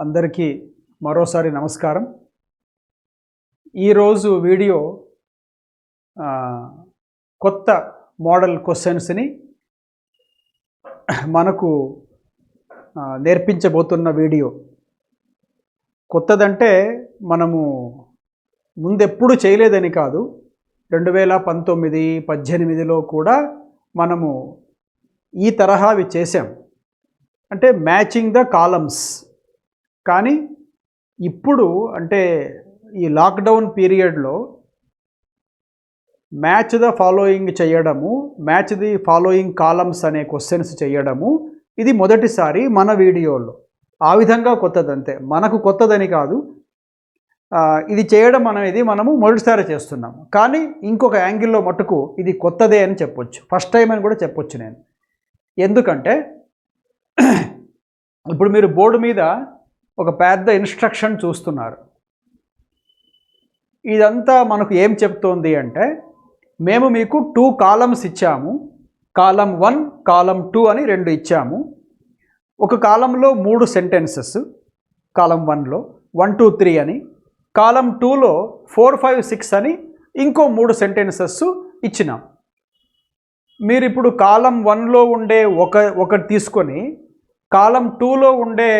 అందరికీ మరోసారి నమస్కారం. ఈరోజు వీడియో కొత్త మోడల్ క్వశ్చన్స్ని మనకు నేర్పించబోతున్న వీడియో. కొత్తదంటే మనము ముందెప్పుడు చేయలేదని కాదు, 2019, 18లో కూడా మనము ఈ తరహావి చేసాం, అంటే మ్యాచింగ్ ద కాలమ్స్. కానీ ఇప్పుడు అంటే ఈ లాక్డౌన్ పీరియడ్లో మ్యాచ్ ద ఫాలోయింగ్ చేయడము, మ్యాచ్ ది ఫాలోయింగ్ కాలమ్స్ అనే క్వశ్చన్స్ చేయడము ఇది మొదటిసారి మన వీడియోలో. ఆ విధంగా కొత్తదంతే, మనకు కొత్తదని కాదు, ఇది చేయడం అనేది మనము మొదటిసారి చేస్తున్నాము. కానీ ఇంకొక యాంగిల్లో మటుకు ఇది కొత్తదే అని చెప్పొచ్చు, ఫస్ట్ టైం అని కూడా చెప్పొచ్చు నేను. ఎందుకంటే ఇప్పుడు మీరు బోర్డు మీద ఒక పెద్ద ఇన్స్ట్రక్షన్ చూస్తున్నారు. ఇదంతా మనకు ఏం చెప్తోంది అంటే, మేము మీకు 2 కాలమ్స్ ఇచ్చాము, కాలం 1, కాలం 2 అని 2 ఇచ్చాము. ఒక కాలంలో 3 సెంటెన్సెస్, కాలం 1లో 1, 2, 3 అని, కాలం 2లో 4, 5, 6 అని ఇంకో 3 సెంటెన్సెస్ ఇచ్చినాం. మీరు ఇప్పుడు కాలం 1లో ఉండే ఒకటి తీసుకొని కాలం 2లో ఉండే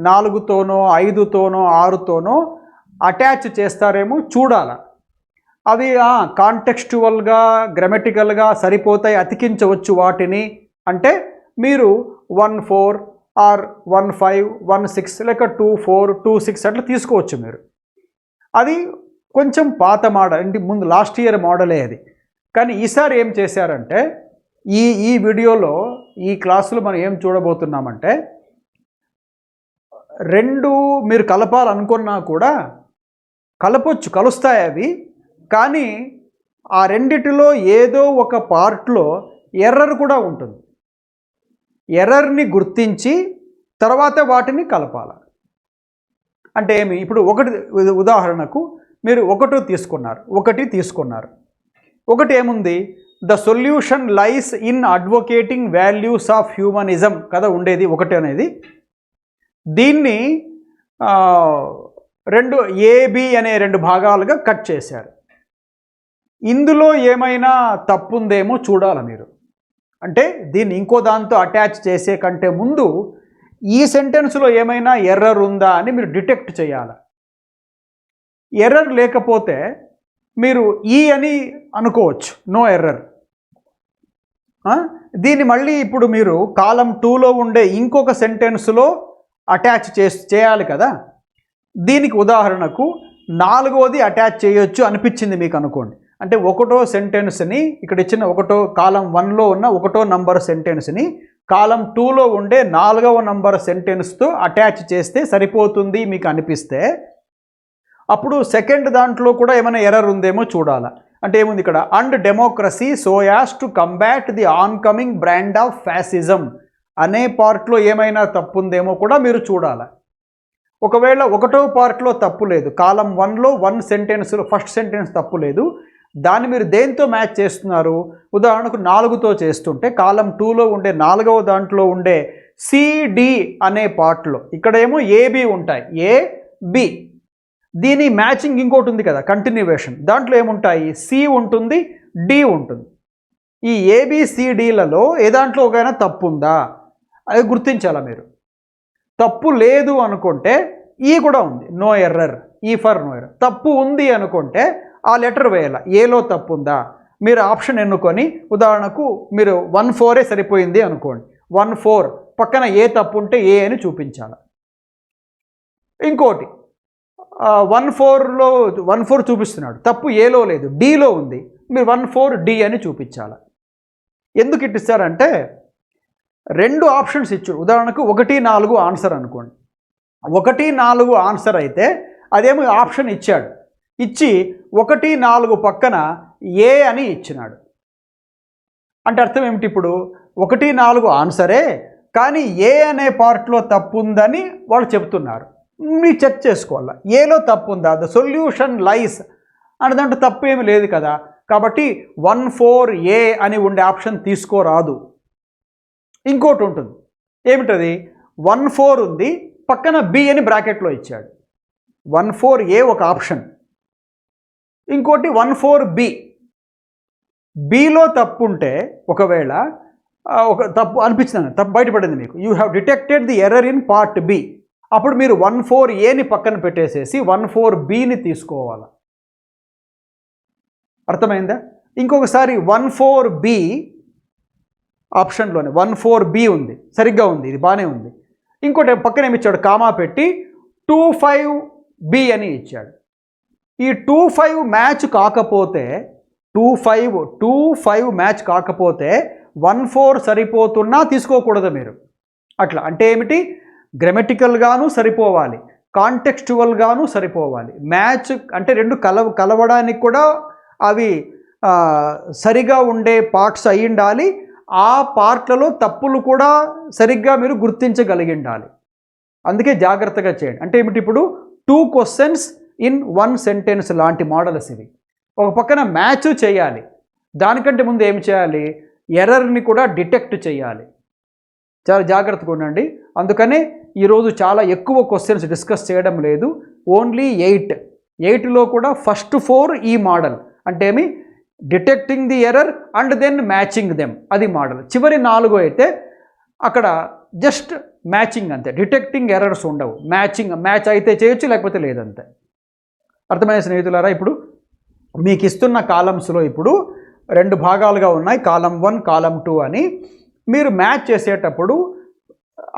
4తోనో 5తోనో 6తోనో అటాచ్ చేస్తారేమో చూడాలి. అవి కాంటెక్స్చువల్గా గ్రామటికల్గా సరిపోతాయి, అతికించవచ్చు వాటిని అంటే మీరు 1-4 ఆర్ 1-5, 1-6 లేక 2-4, 2-6 అట్లా తీసుకోవచ్చు మీరు. అది కొంచెం పాత మోడల్, అంటే ముందు లాస్ట్ ఇయర్ మోడలే అది. కానీ ఈసారి ఏం చేశారంటే, ఈ వీడియోలో ఈ క్లాసులో మనం ఏం చూడబోతున్నామంటే, 2 మీరు కలపాలనుకున్నా కూడా కలపొచ్చు, కలుస్తాయి అవి. కానీ ఆ రెండిటిలో ఏదో ఒక పార్ట్లో ఎర్రర్ కూడా ఉంటుంది. ఎర్రర్ని గుర్తించి తర్వాత వాటిని కలపాలి. అంటే ఏమి, ఇప్పుడు ఉదాహరణకు మీరు 1 తీసుకున్నారు. ఒకటి ఏముంది, the solution lies in advocating values of humanism కదా ఉండేది 1 అనేది. దీన్ని 2 AB అనే 2 భాగాలుగా కట్ చేశారు. ఇందులో ఏమైనా తప్పు ఉందేమో చూడాలి మీరు. అంటే దీన్ని ఇంకో దాంతో అటాచ్ చేసే కంటే ముందు ఈ సెంటెన్స్లో ఏమైనా ఎర్రర్ ఉందా అని మీరు డిటెక్ట్ చేయాలి. ఎర్రర్ లేకపోతే మీరు ఈ అని అనుకోవచ్చు, నో ఎర్రర్. దీన్ని మళ్ళీ ఇప్పుడు మీరు కాలం 2లో ఉండే ఇంకొక సెంటెన్స్లో అటాచ్ చేయాలి కదా. దీనికి ఉదాహరణకు 4వది అటాచ్ చేయొచ్చు అనిపించింది మీకు అనుకోండి. అంటే 1వ సెంటెన్స్ని ఇక్కడ ఇచ్చిన కాలం 1లో ఉన్న 1వ నంబర్ సెంటెన్స్ని కాలం 2లో ఉండే 4వ నంబర్ సెంటెన్స్తో అటాచ్ చేస్తే సరిపోతుంది మీకు అనిపిస్తే, అప్పుడు సెకండ్ దాంట్లో కూడా ఏమైనా ఎర్రర్ ఉందేమో చూడాలి. అంటే ఏముంది ఇక్కడ, and democracy so as to combat the oncoming brand of fascism అనే పార్ట్లో ఏమైనా తప్పు ఉందేమో కూడా మీరు చూడాలి. ఒకవేళ 1వ పార్ట్లో తప్పు లేదు, కాలం 1లో 1 సెంటెన్స్లో ఫస్ట్ సెంటెన్స్ తప్పు లేదు, దాన్ని మీరు దేంతో మ్యాచ్ చేస్తున్నారు, ఉదాహరణకు 4తో చేస్తుంటే కాలం 2లో ఉండే 4వ దాంట్లో ఉండే CD అనే పార్ట్లో ఇక్కడేమో AB ఉంటాయి, AB. దీని మ్యాచింగ్ ఇంకోటి ఉంది కదా, కంటిన్యూవేషన్. దాంట్లో ఏముంటాయి, C ఉంటుంది, D ఉంటుంది. ఈ ABCDలలో ఏ దాంట్లో ఒకైనా తప్పు ఉందా అది గుర్తించాలా మీరు. తప్పు లేదు అనుకుంటే ఈ కూడా ఉంది, నో ఎర్రర్, ఈ ఫర్ నో ఎర్రర్. తప్పు ఉంది అనుకుంటే ఆ లెటర్ వేయాలి, ఏలో తప్పు ఉందా. మీరు ఆప్షన్ ఎన్నుకొని, ఉదాహరణకు మీరు 1-4 సరిపోయింది అనుకోండి, 1-4 పక్కన ఏ తప్పు ఉంటే ఏ అని చూపించాలి. ఇంకోటి 1-4 చూపిస్తున్నాడు, తప్పు ఏలో లేదు, డీలో ఉంది, మీరు 1-4D అని చూపించాలి. ఎందుకు ఇట్టిస్తారంటే 2 ఆప్షన్స్ ఇచ్చు, ఉదాహరణకు 1-4 ఆన్సర్ అనుకోండి. 1-4 ఆన్సర్ అయితే అదేమో ఆప్షన్ ఇచ్చాడు, ఇచ్చి 1-4 పక్కన ఏ అని ఇచ్చినాడు. అంటే అర్థం ఏమిటి, ఇప్పుడు 1-4 ఆన్సరే, కానీ ఏ అనే పార్ట్లో తప్పు ఉందని వాళ్ళు చెప్తున్నారు. మీరు చెక్ చేసుకోవాలి, ఏలో తప్పు ఉందా, ద సొల్యూషన్ లైస్ అంటే దాంట్లో తప్పు ఏమి లేదు కదా. కాబట్టి 1-4A అని ఉండే ఆప్షన్ తీసుకోరాదు. ఇంకోటి ఉంటుంది, ఏమిటది, 1-4 ఉంది, పక్కన బి అని బ్రాకెట్లో ఇచ్చాడు. 14A ఒక ఆప్షన్, ఇంకోటి 14B. బిలో తప్పు ఉంటే ఒకవేళ ఒక తప్పు అనిపించింది, తప్పు బయటపడింది మీకు, you have detected the error in part B. అప్పుడు మీరు 14Aని పక్కన పెట్టేసేసి 14Bని తీసుకోవాలి. అర్థమైందా? ఇంకొకసారి 14B ఆప్షన్లోనే 14B ఉంది, సరిగ్గా ఉంది, ఇది బాగానే ఉంది. ఇంకోటి పక్కన ఏమి ఇచ్చాడు, కామా పెట్టి 25B అని ఇచ్చాడు. ఈ 25 మ్యాచ్ కాకపోతే 25 మ్యాచ్ కాకపోతే 14 సరిపోతున్నా తీసుకోకూడదు మీరు. అట్లా అంటే ఏమిటి, గ్రామటికల్గాను సరిపోవాలి, కాంటెక్స్చువల్గాను సరిపోవాలి. మ్యాచ్ అంటే రెండు కలవడానికి కూడా అవి సరిగా ఉండే పార్ట్స్ అయి ఉండాలి. ఆ పార్ట్లలో తప్పులు కూడా సరిగ్గా మీరు గుర్తించగలిగి ఉండాలి. అందుకే జాగ్రత్తగా చేయండి. అంటే ఏమిటి, ఇప్పుడు 2 క్వశ్చన్స్ ఇన్ 1 సెంటెన్స్ లాంటి మోడల్స్ ఇవి. ఒక పక్కన మ్యాచ్ చేయాలి, దానికంటే ముందు ఏం చేయాలి, ఎర్రర్ని కూడా డిటెక్ట్ చేయాలి. చాలా జాగ్రత్తగా ఉండండి. అందుకనే ఈరోజు చాలా ఎక్కువ క్వశ్చన్స్ డిస్కస్ చేయడం లేదు, ఓన్లీ 8లో కూడా ఫస్ట్ 4 ఈ మోడల్ అంటే ఏమి, detecting the error and then matching them, అది మోడల్. చివరి 4 అయితే అక్కడ జస్ట్ మ్యాచింగ్ అంతే, డిటెక్టింగ్ ఎర్రర్స్ ఉండవు. మ్యాచ్ అయితే చేయొచ్చు, లేకపోతే లేదంతే. అర్థమైన స్నేహితులారా, ఇప్పుడు మీకు ఇస్తున్న కాలమ్స్లో ఇప్పుడు 2 భాగాలుగా ఉన్నాయి, కాలం 1 కాలం 2 అని. మీరు మ్యాచ్ చేసేటప్పుడు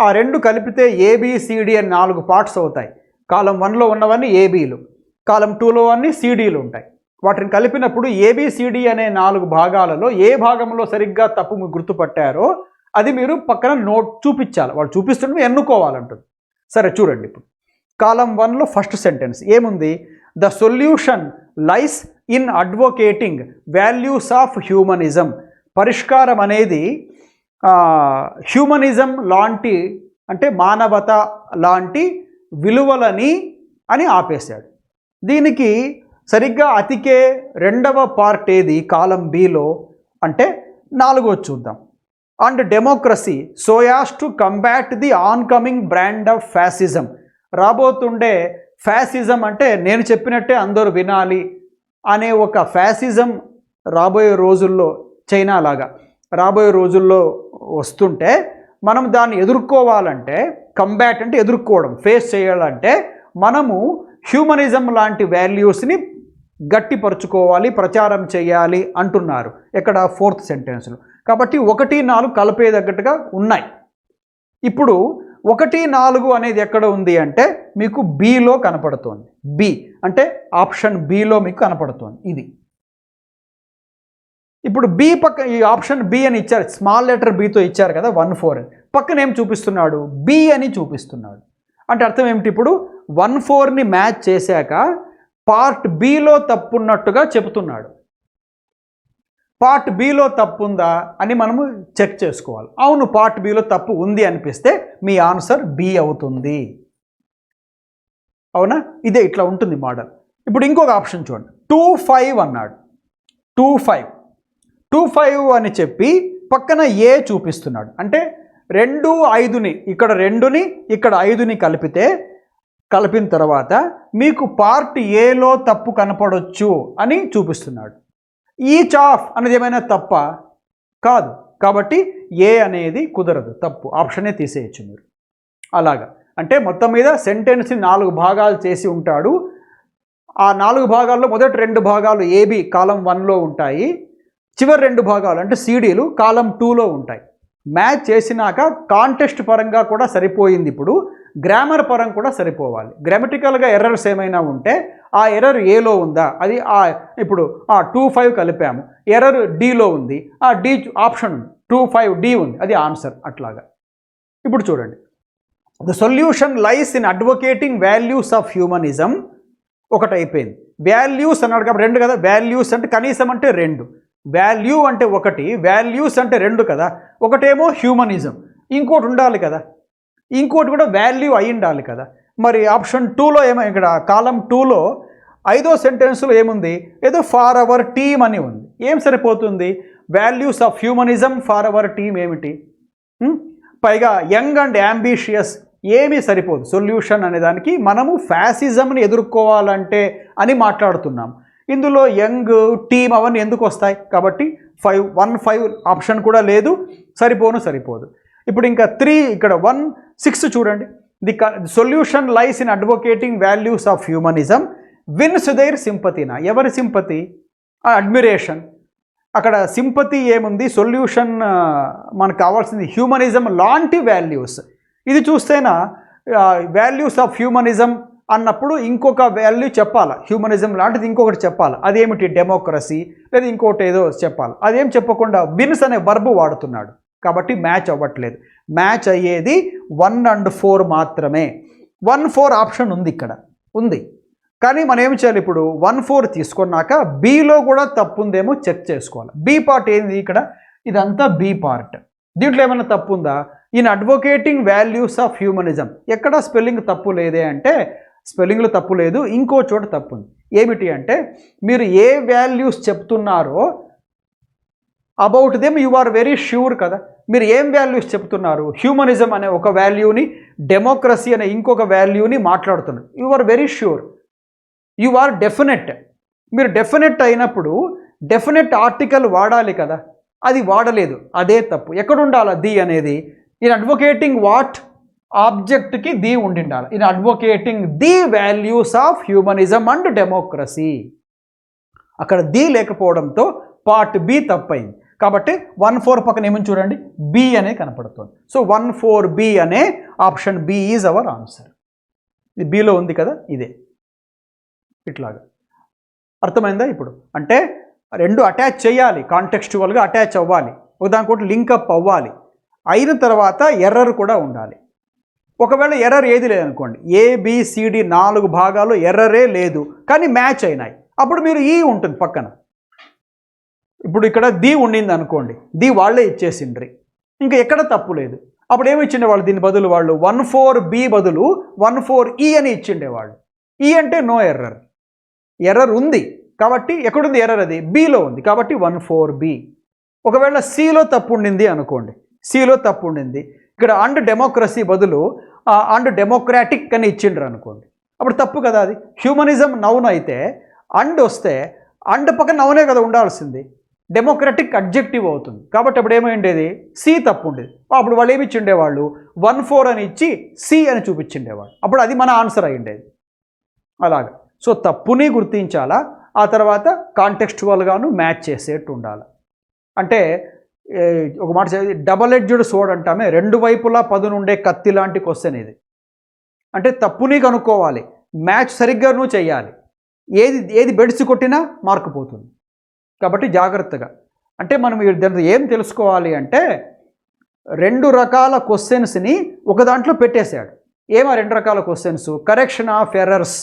ఆ 2 కలిపితే ABCD అని 4 పార్ట్స్ అవుతాయి. కాలం 1లో ఉన్నవన్నీ ABలు, కాలం 2లో అన్నీ CDలు ఉంటాయి. వాటిని కలిపినప్పుడు ABCD అనే 4 భాగాలలో ఏ భాగంలో సరిగ్గా తప్పు గుర్తుపట్టారో అది మీరు పక్కన నోట్ చూపించాలి. వాళ్ళు చూపిస్తుంటే ఎన్నుకోవాలంటుంది. సరే చూడండి, ఇప్పుడు కాలం 1లో ఫస్ట్ సెంటెన్స్ ఏముంది, the solution lies in అడ్వొకేటింగ్ values of humanism. పరిష్కారం అనేది హ్యూమనిజం లాంటి, అంటే మానవత లాంటి విలువలని అని ఆపేశాడు. దీనికి సరిగ్గా అతికే 2వ పార్ట్ ఏది, కాలం బిలో అంటే 4వ చూద్దాం. And democracy so as to combat the oncoming brand of fascism. రాబోతుండే ఫ్యాసిజం అంటే నేను చెప్పినట్టే అందరూ వినాలి అనే ఒక ఫ్యాసిజం రాబోయే రోజుల్లో, చైనా లాగా రాబోయే రోజుల్లో వస్తుంటే మనం దాన్ని ఎదుర్కోవాలంటే, కంబాట్ అంటే ఎదుర్కోవడం, ఫేస్ చేయాలంటే మనము హ్యూమనిజం లాంటి వాల్యూస్ని గట్టిపరుచుకోవాలి, ప్రచారం చేయాలి అంటున్నారు. ఎక్కడ, 4th సెంటెన్స్లో. కాబట్టి 1, 4 కలిపేదగ్గట్టుగా ఉన్నాయి. ఇప్పుడు 1, 4 అనేది ఎక్కడ ఉంది అంటే మీకు బిలో కనపడుతోంది. బి అంటే ఆప్షన్ బిలో మీకు కనపడుతోంది ఇది. ఇప్పుడు బి పక్క ఈ ఆప్షన్ బి అని ఇచ్చారు, స్మాల్ లెటర్ బితో ఇచ్చారు కదా 14, పక్కన ఏం చూపిస్తున్నాడు, బి అని చూపిస్తున్నాడు. అంటే అర్థం ఏమిటి, ఇప్పుడు 14ని మ్యాచ్ చేశాక పార్ట్ బిలో తప్పు ఉన్నట్టుగా చెబుతున్నాడు. పార్ట్ బిలో తప్పు ఉందా అని మనము చెక్ చేసుకోవాలి. అవును, పార్ట్ బిలో తప్పు ఉంది అనిపిస్తే మీ ఆన్సర్ బి అవుతుంది. అవునా, ఇదే ఇట్లా ఉంటుంది మోడల్. ఇప్పుడు ఇంకొక ఆప్షన్ చూడండి, 25 అన్నాడు. 25 అని చెప్పి పక్కన ఏ చూపిస్తున్నాడు. అంటే 2, 5ని ఇక్కడ 2ని ఇక్కడ 5ని కలిపిన తర్వాత మీకు పార్ట్ ఏలో తప్పు కనపడొచ్చు అని చూపిస్తున్నాడు. ఈచ్ ఆఫ్ అనేది ఏమైనా తప్ప కాదు, కాబట్టి ఏ అనేది కుదరదు, తప్పు, ఆప్షనే తీసేయచ్చు మీరు. అలాగా అంటే మొత్తం మీద సెంటెన్స్ని 4 భాగాలు చేసి ఉంటాడు. ఆ 4 భాగాల్లో మొదటి 2 భాగాలు ఏబి కాలం 1లో ఉంటాయి, చివరి 2 భాగాలు అంటే సిడీలు కాలం 2లో ఉంటాయి. మ్యాచ్ చేసినాక కాంటెక్స్ట్ పరంగా కూడా సరిపోయింది. ఇప్పుడు గ్రామర్ పరంగా కూడా సరిపోవాలి. గ్రామటికల్గా ఎర్రర్స్ ఏమైనా ఉంటే ఆ ఎర్రర్ ఏలో ఉందా, అది ఇప్పుడు 25 కలిపాము, ఎర్రర్ డిలో ఉంది, ఆ డి ఆప్షన్ ఉంది, 25D ఉంది, అది ఆన్సర్. అట్లాగా ఇప్పుడు చూడండి, the solution lies in advocating values of humanism. ఒకటి అయిపోయింది. వాల్యూస్ అన్నాడు కాబట్టి 2 కదా, వాల్యూస్ అంటే కనీసం అంటే 2, వాల్యూ అంటే 1, వాల్యూస్ అంటే 2 కదా. ఒకటేమో హ్యూమనిజం, ఇంకోటి ఉండాలి కదా, ఇంకోటి కూడా వాల్యూ అయి ఉండాలి కదా. మరి ఆప్షన్ 2లో ఏమో, ఇక్కడ కాలం 2లో 5వ సెంటెన్స్లో ఏముంది, ఏదో ఫార్ అవర్ టీమ్ అని ఉంది. ఏం సరిపోతుంది, values of humanism for our team ఏమిటి, పైగా యంగ్ అండ్ అంబిషియస్ ఏమీ సరిపోదు. సొల్యూషన్ అనే దానికి మనము ఫ్యాసిజంని ఎదుర్కోవాలంటే అని మాట్లాడుతున్నాం. ఇందులో యంగ్ టీమ్ అవన్నీ ఎందుకు వస్తాయి? కాబట్టి 5 ఆప్షన్ కూడా లేదు, సరిపోదు. ఇప్పుడు ఇంకా 3 ఇక్కడ 1 6 చూడండి. The solution lies in advocating values of humanism wins their సింపతినా. ఎవరి సింపతి? అడ్మిరేషన్. అక్కడ సింపతి ఏముంది? సొల్యూషన్ మనకు కావాల్సింది హ్యూమనిజం లాంటి వాల్యూస్. ఇది చూస్తేనా వాల్యూస్ ఆఫ్ హ్యూమనిజం అన్నప్పుడు ఇంకొక వాల్యూ చెప్పాలి, హ్యూమనిజం లాంటిది ఇంకొకటి చెప్పాలి. అదేమిటి? డెమోక్రసీ లేదా ఇంకోటి ఏదో చెప్పాలి. అదేం చెప్పకుండా విన్స్ అనే వర్బ్ వాడుతున్నాడు కాబట్టి మ్యాచ్ అవ్వట్లేదు. మ్యాచ్ అయ్యేది 1 and 4 మాత్రమే. 1, 4 ఆప్షన్ ఉంది, ఇక్కడ ఉంది. కానీ మనం ఏం చేయాలి? ఇప్పుడు 1, 4 తీసుకున్నాక బీలో కూడా తప్పు ఉందేమో చెక్ చేసుకోవాలి. బీ పార్ట్ ఏంది? ఇక్కడ ఇదంతా బీ పార్ట్. దీంట్లో ఏమైనా తప్పు ఉందా? In advocating values of humanism ఎక్కడ స్పెల్లింగ్ తప్పు లేదే అంటే స్పెల్లింగ్లో తప్పు లేదు, ఇంకో చోట తప్పు ఉంది. ఏమిటి అంటే మీరు ఏ వాల్యూస్ చెప్తున్నారో about them you are very sure కదా. మీరు ఏం వాల్యూస్ చెప్తున్నారు? హ్యూమనిజం అనే ఒక వాల్యూని, డెమోక్రసీ అనే ఇంకొక వాల్యూని మాట్లాడుతున్నారు. You are very sure, you are definite. మీరు డెఫినెట్ అయినప్పుడు డెఫినెట్ ఆర్టికల్ వాడాలి కదా, అది వాడలేదు, అదే తప్పు. ఎక్కడ ఉండాలి ది అనేది? In advocating what? ఆబ్జెక్ట్కి ది ఉండిండాలి. In advocating the values of humanism and democracy. అక్కడ ది లేకపోవడంతో పార్ట్ బి తప్పైంది. కాబట్టి 1, 4 పక్కన ఏమని చూడండి, బి అనే కనపడుతుంది. సో 1, 4 బి అనే option B is our answer. ఇది బిలో ఉంది కదా, ఇదే ఇట్లాగా. అర్థమైందా? ఇప్పుడు అంటే రెండు అటాచ్ చేయాలి, కాంటెక్స్చువల్గా అటాచ్ అవ్వాలి, ఒకదానికొకటి లింకప్ అవ్వాలి. అయిన తర్వాత ఎర్రర్ కూడా ఉండాలి. ఒకవేళ ఎర్రర్ ఏది లేదనుకోండి, ABCD 4 భాగాలు ఎర్రరే లేదు కానీ మ్యాచ్ అయినాయి, అప్పుడు మీరు ఈ ఉంటుంది పక్కన. ఇప్పుడు ఇక్కడ ది ఉండింది అనుకోండి, ది వాళ్ళే ఇచ్చేసిండ్రి, ఇంకా ఎక్కడ తప్పు లేదు. అప్పుడు ఏమి ఇచ్చిండే వాళ్ళు? దీని బదులు వాళ్ళు 1, 4B బదులు 1, 4E అని ఇచ్చిండేవాళ్ళు. ఈ అంటే నో ఎర్రర్. ఎర్రర్ ఉంది కాబట్టి ఎక్కడుంది ఎర్రర్? అది బిలో ఉంది కాబట్టి 1, 4B. ఒకవేళ సిలో తప్పు ఉండింది అనుకోండి, సిలో తప్పు ఉండింది, ఇక్కడ అండ్ డెమోక్రసీ బదులు అండ్ డెమోక్రాటిక్ అని ఇచ్చిండ్రు అనుకోండి, అప్పుడు తప్పు కదా. అది హ్యూమనిజం నౌన్ అయితే అండ్ వస్తే అండ్ పక్కన నౌనే కదా ఉండాల్సింది, డెమోక్రటిక్ అడ్జెక్టివ్ అవుతుంది. కాబట్టి అప్పుడు ఏమైండేది? సి తప్పు ఉండేది. అప్పుడు వాళ్ళు ఏమి ఇచ్చిండేవాళ్ళు? 1, 4 అని ఇచ్చి సి అని చూపించిండేవాళ్ళు, అప్పుడు అది మన ఆన్సర్ అయ్యిండేది. అలాగా. సో తప్పుని గుర్తించాలా, ఆ తర్వాత కాంటెక్స్చువల్గాను మ్యాచ్ చేసేట్టు ఉండాలి. అంటే ఒక మాట డబల్ ఎడ్జ్డ్ సోడ్ అంటామే, రెండు వైపులా పదునుండే కత్తి లాంటి క్వశ్చన్ ఇది. అంటే తప్పుని కనుక్కోవాలి, మ్యాచ్ సరిగ్గా నువ్వు చేయాలి. ఏది బెడిసి కొట్టినా మార్కు పోతుంది. కాబట్టి జాగ్రత్తగా. అంటే మనం దాంట్లో ఏం తెలుసుకోవాలి అంటే 2 రకాల క్వశ్చన్స్ని ఒక దాంట్లో పెట్టేశాడు. ఏమా 2 రకాల క్వశ్చన్స్? కరెక్షన్ ఆఫ్ ఎర్రర్స్,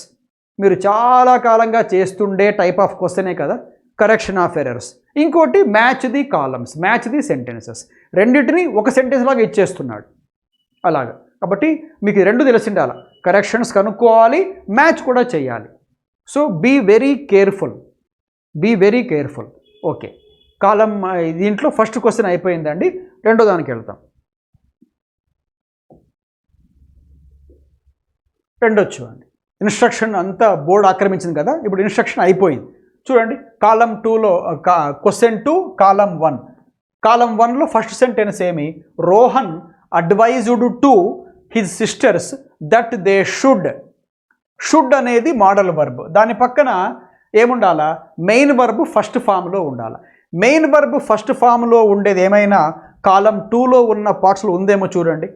మీరు చాలా కాలంగా చేస్తుండే టైప్ ఆఫ్ క్వశ్చనే కదా కరెక్షన్ ఆఫ్ ఎర్రర్స్. ఇంకోటి match the columns, match the sentences. రెండింటిని ఒక సెంటెన్స్ లాగా ఇచ్చేస్తున్నాడు అలాగా. కాబట్టి మీకు 2 తెలిసిండాల, కరెక్షన్స్ కనుక్కోవాలి, మ్యాచ్ కూడా చేయాలి. So be very careful, be very careful. Okay, column దీంట్లో ఫస్ట్ క్వశ్చన్ అయిపోయిందండి. రెండో దానికి వెళ్తాం. రెండోది చూడండి. ఇన్స్ట్రక్షన్ అంతా బోర్డు ఆక్రమించింది కదా, ఇప్పుడు ఇన్స్ట్రక్షన్ అయిపోయింది. చూడండి, కాలం 2లో క్వశ్చన్ 2 కాలం 1. కాలం 1లో ఫస్ట్ సెంటెన్స్ ఏమి? Rohan advised to his sisters that they should. Should అనేది మోడల్ వర్బ్, దాని పక్కన ఏముండాలా? మెయిన్ వర్బ్ ఫస్ట్ ఫామ్లో ఉండాలి. మెయిన్ వర్బ్ ఫస్ట్ ఫామ్లో ఉండేది ఏమైనా కాలం 2లో ఉన్న పార్ట్స్లో ఉందేమో చూడండి.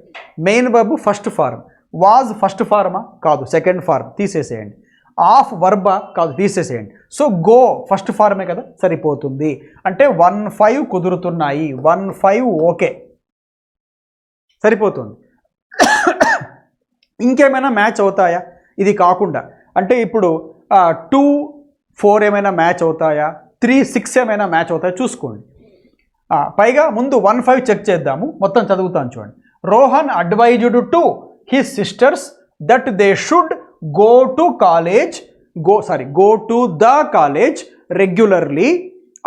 Main verb first form. Was first ఫార్మా? కాదు, సెకండ్ ఫార్మ్, తీసేసేయండి. ఆఫ్ వర్బా? కాదు, తీసేసేయండి. సో గో ఫస్ట్ ఫార్మే కదా, సరిపోతుంది. అంటే 1, 5 కుదురుతున్నాయి, 1, 5 ఓకే, సరిపోతుంది. ఇంకేమైనా మ్యాచ్ అవుతాయా ఇది కాకుండా? అంటే ఇప్పుడు 2, 4 ఏమైనా మ్యాచ్ అవుతాయా? 3, 6 ఏమైనా మ్యాచ్ అవుతాయా చూసుకోండి. పైగా ముందు 1, 5 చెక్ చేద్దాము, మొత్తం చదువుతాను చూడండి. Rohan advised to his sisters that they should go to the college regularly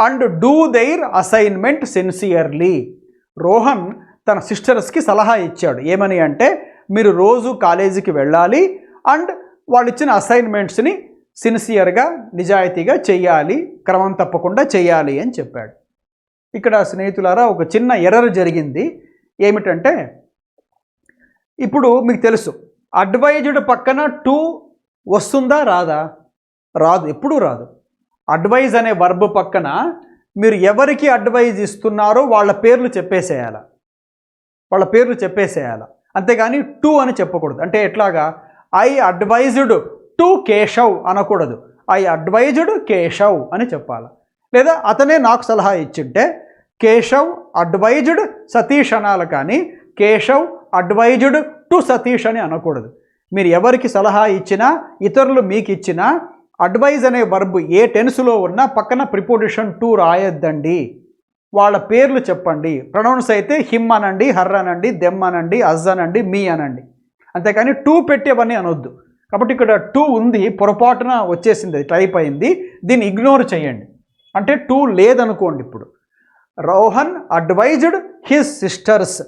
and do their assignment sincerely. Rohan తన సిస్టర్స్కి సలహా ఇచ్చాడు ఏమని అంటే మీరు రోజు కాలేజీకి వెళ్ళాలి అండ్ వాళ్ళు ఇచ్చిన అసైన్మెంట్స్ని సిన్సియర్గా నిజాయితీగా చేయాలి, క్రమం తప్పకుండా చేయాలి అని చెప్పాడు. ఇక్కడ స్నేహితులారా ఒక చిన్న ఎర్రర్ జరిగింది. ఏమిటంటే ఇప్పుడు మీకు తెలుసు అడ్వైజ్డ్ పక్కన టు వస్తుందా రాదా? రాదు, ఎప్పుడూ రాదు. అడ్వైజ్ అనే వర్బ్ పక్కన మీరు ఎవరికి అడ్వైజ్ ఇస్తున్నారో వాళ్ళ పేర్లు చెప్పేసేయాల, అంతేగాని టు అని చెప్పకూడదు. అంటే ఎట్లాగా, ఐ అడ్వైజ్డ్ టు కేశవ్ అనకూడదు, ఐ అడ్వైజ్డ్ కేశవ్ అని చెప్పాలి. లేదా అతనే నాకు సలహా ఇచ్చింటే కేశవ్ అడ్వైజ్డ్ సతీష్ అనాలి, కానీ కేశవ్ అడ్వైజ్డ్ టు సతీష్ అని అనకూడదు. మీరు ఎవరికి సలహా ఇచ్చినా, ఇతరులు మీకు ఇచ్చినా అడ్వైజ్ అనే వర్బ్ ఏ టెన్స్లో ఉన్నా పక్కన ప్రిపోజిషన్ టు రాయొద్దండి. వాళ్ళ పేర్లు చెప్పండి. ప్రొనౌన్స్ అయితే హిమ్ అనండి, హర్ అనండి, దెమ్ అనండి, అజ్ అనండి, మీ అనండి, అంతేకాని టూ పెట్టేవన్నీ అనొద్దు. కాబట్టి ఇక్కడ టూ ఉంది, పొరపాటున వచ్చేసింది, టైప్ అయింది, దీన్ని ఇగ్నోర్ చేయండి. అంటే టూ లేదనుకోండి. ఇప్పుడు రోహన్ అడ్వైజ్డ్ హిస్ సిస్టర్స్,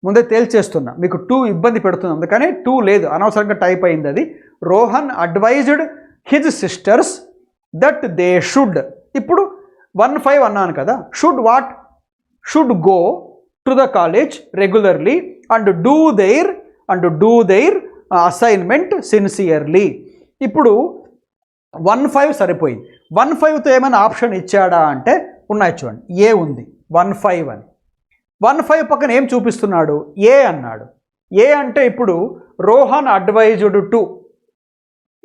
ముందే తేల్చేస్తున్నా, మీకు టూ ఇబ్బంది పెడుతుంది, అందుకని టూ లేదు, అనవసరంగా టైప్ అయింది అది. Rohan advised his sisters that they should. ఇప్పుడు 1-5 అన్నాను కదా, should what? Should go to the college regularly and do their assignment sincerely. ఇప్పుడు 1-5 సరిపోయింది. 1-5తో ఏమైనా ఆప్షన్ ఇచ్చాడా అంటే ఉన్నాయి, చూడండి, ఏ ఉంది 1-5 అని. 1-5 పక్కన ఏం చూపిస్తున్నాడు? ఏ అన్నాడు. ఏ అంటే ఇప్పుడు రోహన్ అడ్వైజ్డ్ టు,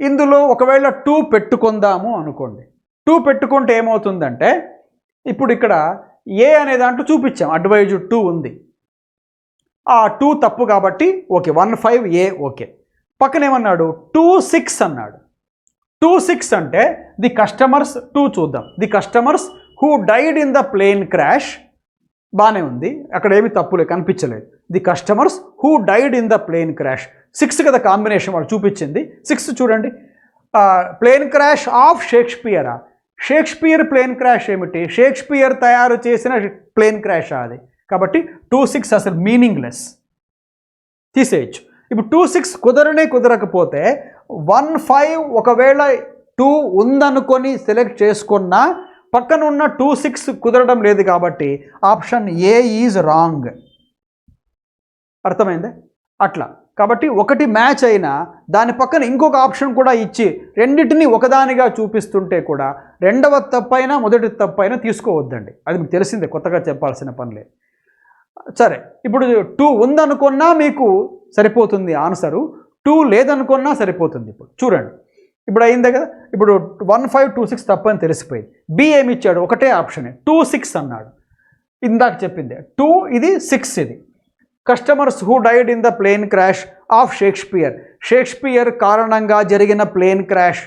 ఇందులో ఒకవేళ 2 పెట్టుకుందాము అనుకోండి. 2 పెట్టుకుంటే ఏమవుతుందంటే ఇప్పుడు ఇక్కడ ఏ అనే దాంట్లో చూపించాం అడ్వైజ్డ్ 2 ఉంది, ఆ 2 తప్పు కాబట్టి ఓకే, 1-5 ఏ ఓకే. పక్కన ఏమన్నాడు? 2-6 అన్నాడు. 2-6 అంటే ది కస్టమర్స్ 2 చూద్దాం. The customers who died in the plane crash, బాగానే ఉంది, అక్కడ ఏమి తప్పులే కనిపించలేదు. The customers who died in the plane crash, 6 కదా కాంబినేషన్ వాళ్ళు చూపించింది. 6 చూడండి, ప్లేన్ క్రాష్ ఆఫ్ షేక్స్పియరా? షేక్స్పియర్ ప్లేన్ క్రాష్ ఏమిటి? షేక్స్పియర్ తయారు చేసిన ప్లేన్ క్రాష్ అది. కాబట్టి 2-6 అసలు మీనింగ్లెస్, తీసేయచ్చు. ఇప్పుడు 2-6 కుదరకపోతే 1-5 ఒకవేళ 2 ఉందనుకొని సెలెక్ట్ చేసుకున్నా పక్కన ఉన్న 2-6 కుదరడం లేదు కాబట్టి ఆప్షన్ ఏ ఈజ్ రాంగ్. అర్థమైందే? అట్లా కాబట్టి ఒకటి మ్యాచ్ అయినా దాని పక్కన ఇంకొక ఆప్షన్ కూడా ఇచ్చి రెండింటిని ఒకదానిగా చూపిస్తుంటే కూడా రెండవ తప్పైనా మొదటి తప్పైనా తీసుకోవద్దండి. అది మీకు తెలిసిందే, కొత్తగా చెప్పాల్సిన పనిలే. సరే, ఇప్పుడు 2 ఉందనుకున్నా మీకు సరిపోతుంది ఆన్సరు, 2 లేదనుకున్నా సరిపోతుంది. ఇప్పుడు చూడండి, ఇప్పుడు అయిందే కదా. ఇప్పుడు 1-5 2-6 తప్పని తెలిసిపోయింది. బి ఏమి ఇచ్చాడు? ఒకటే ఆప్షనే, 2-6 అన్నాడు. ఇందాక చెప్పిందే 2, ఇది 6. ఇది customers who died in the plane crash of Shakespeare కారణంగా జరిగిన ప్లేన్ క్రాష్,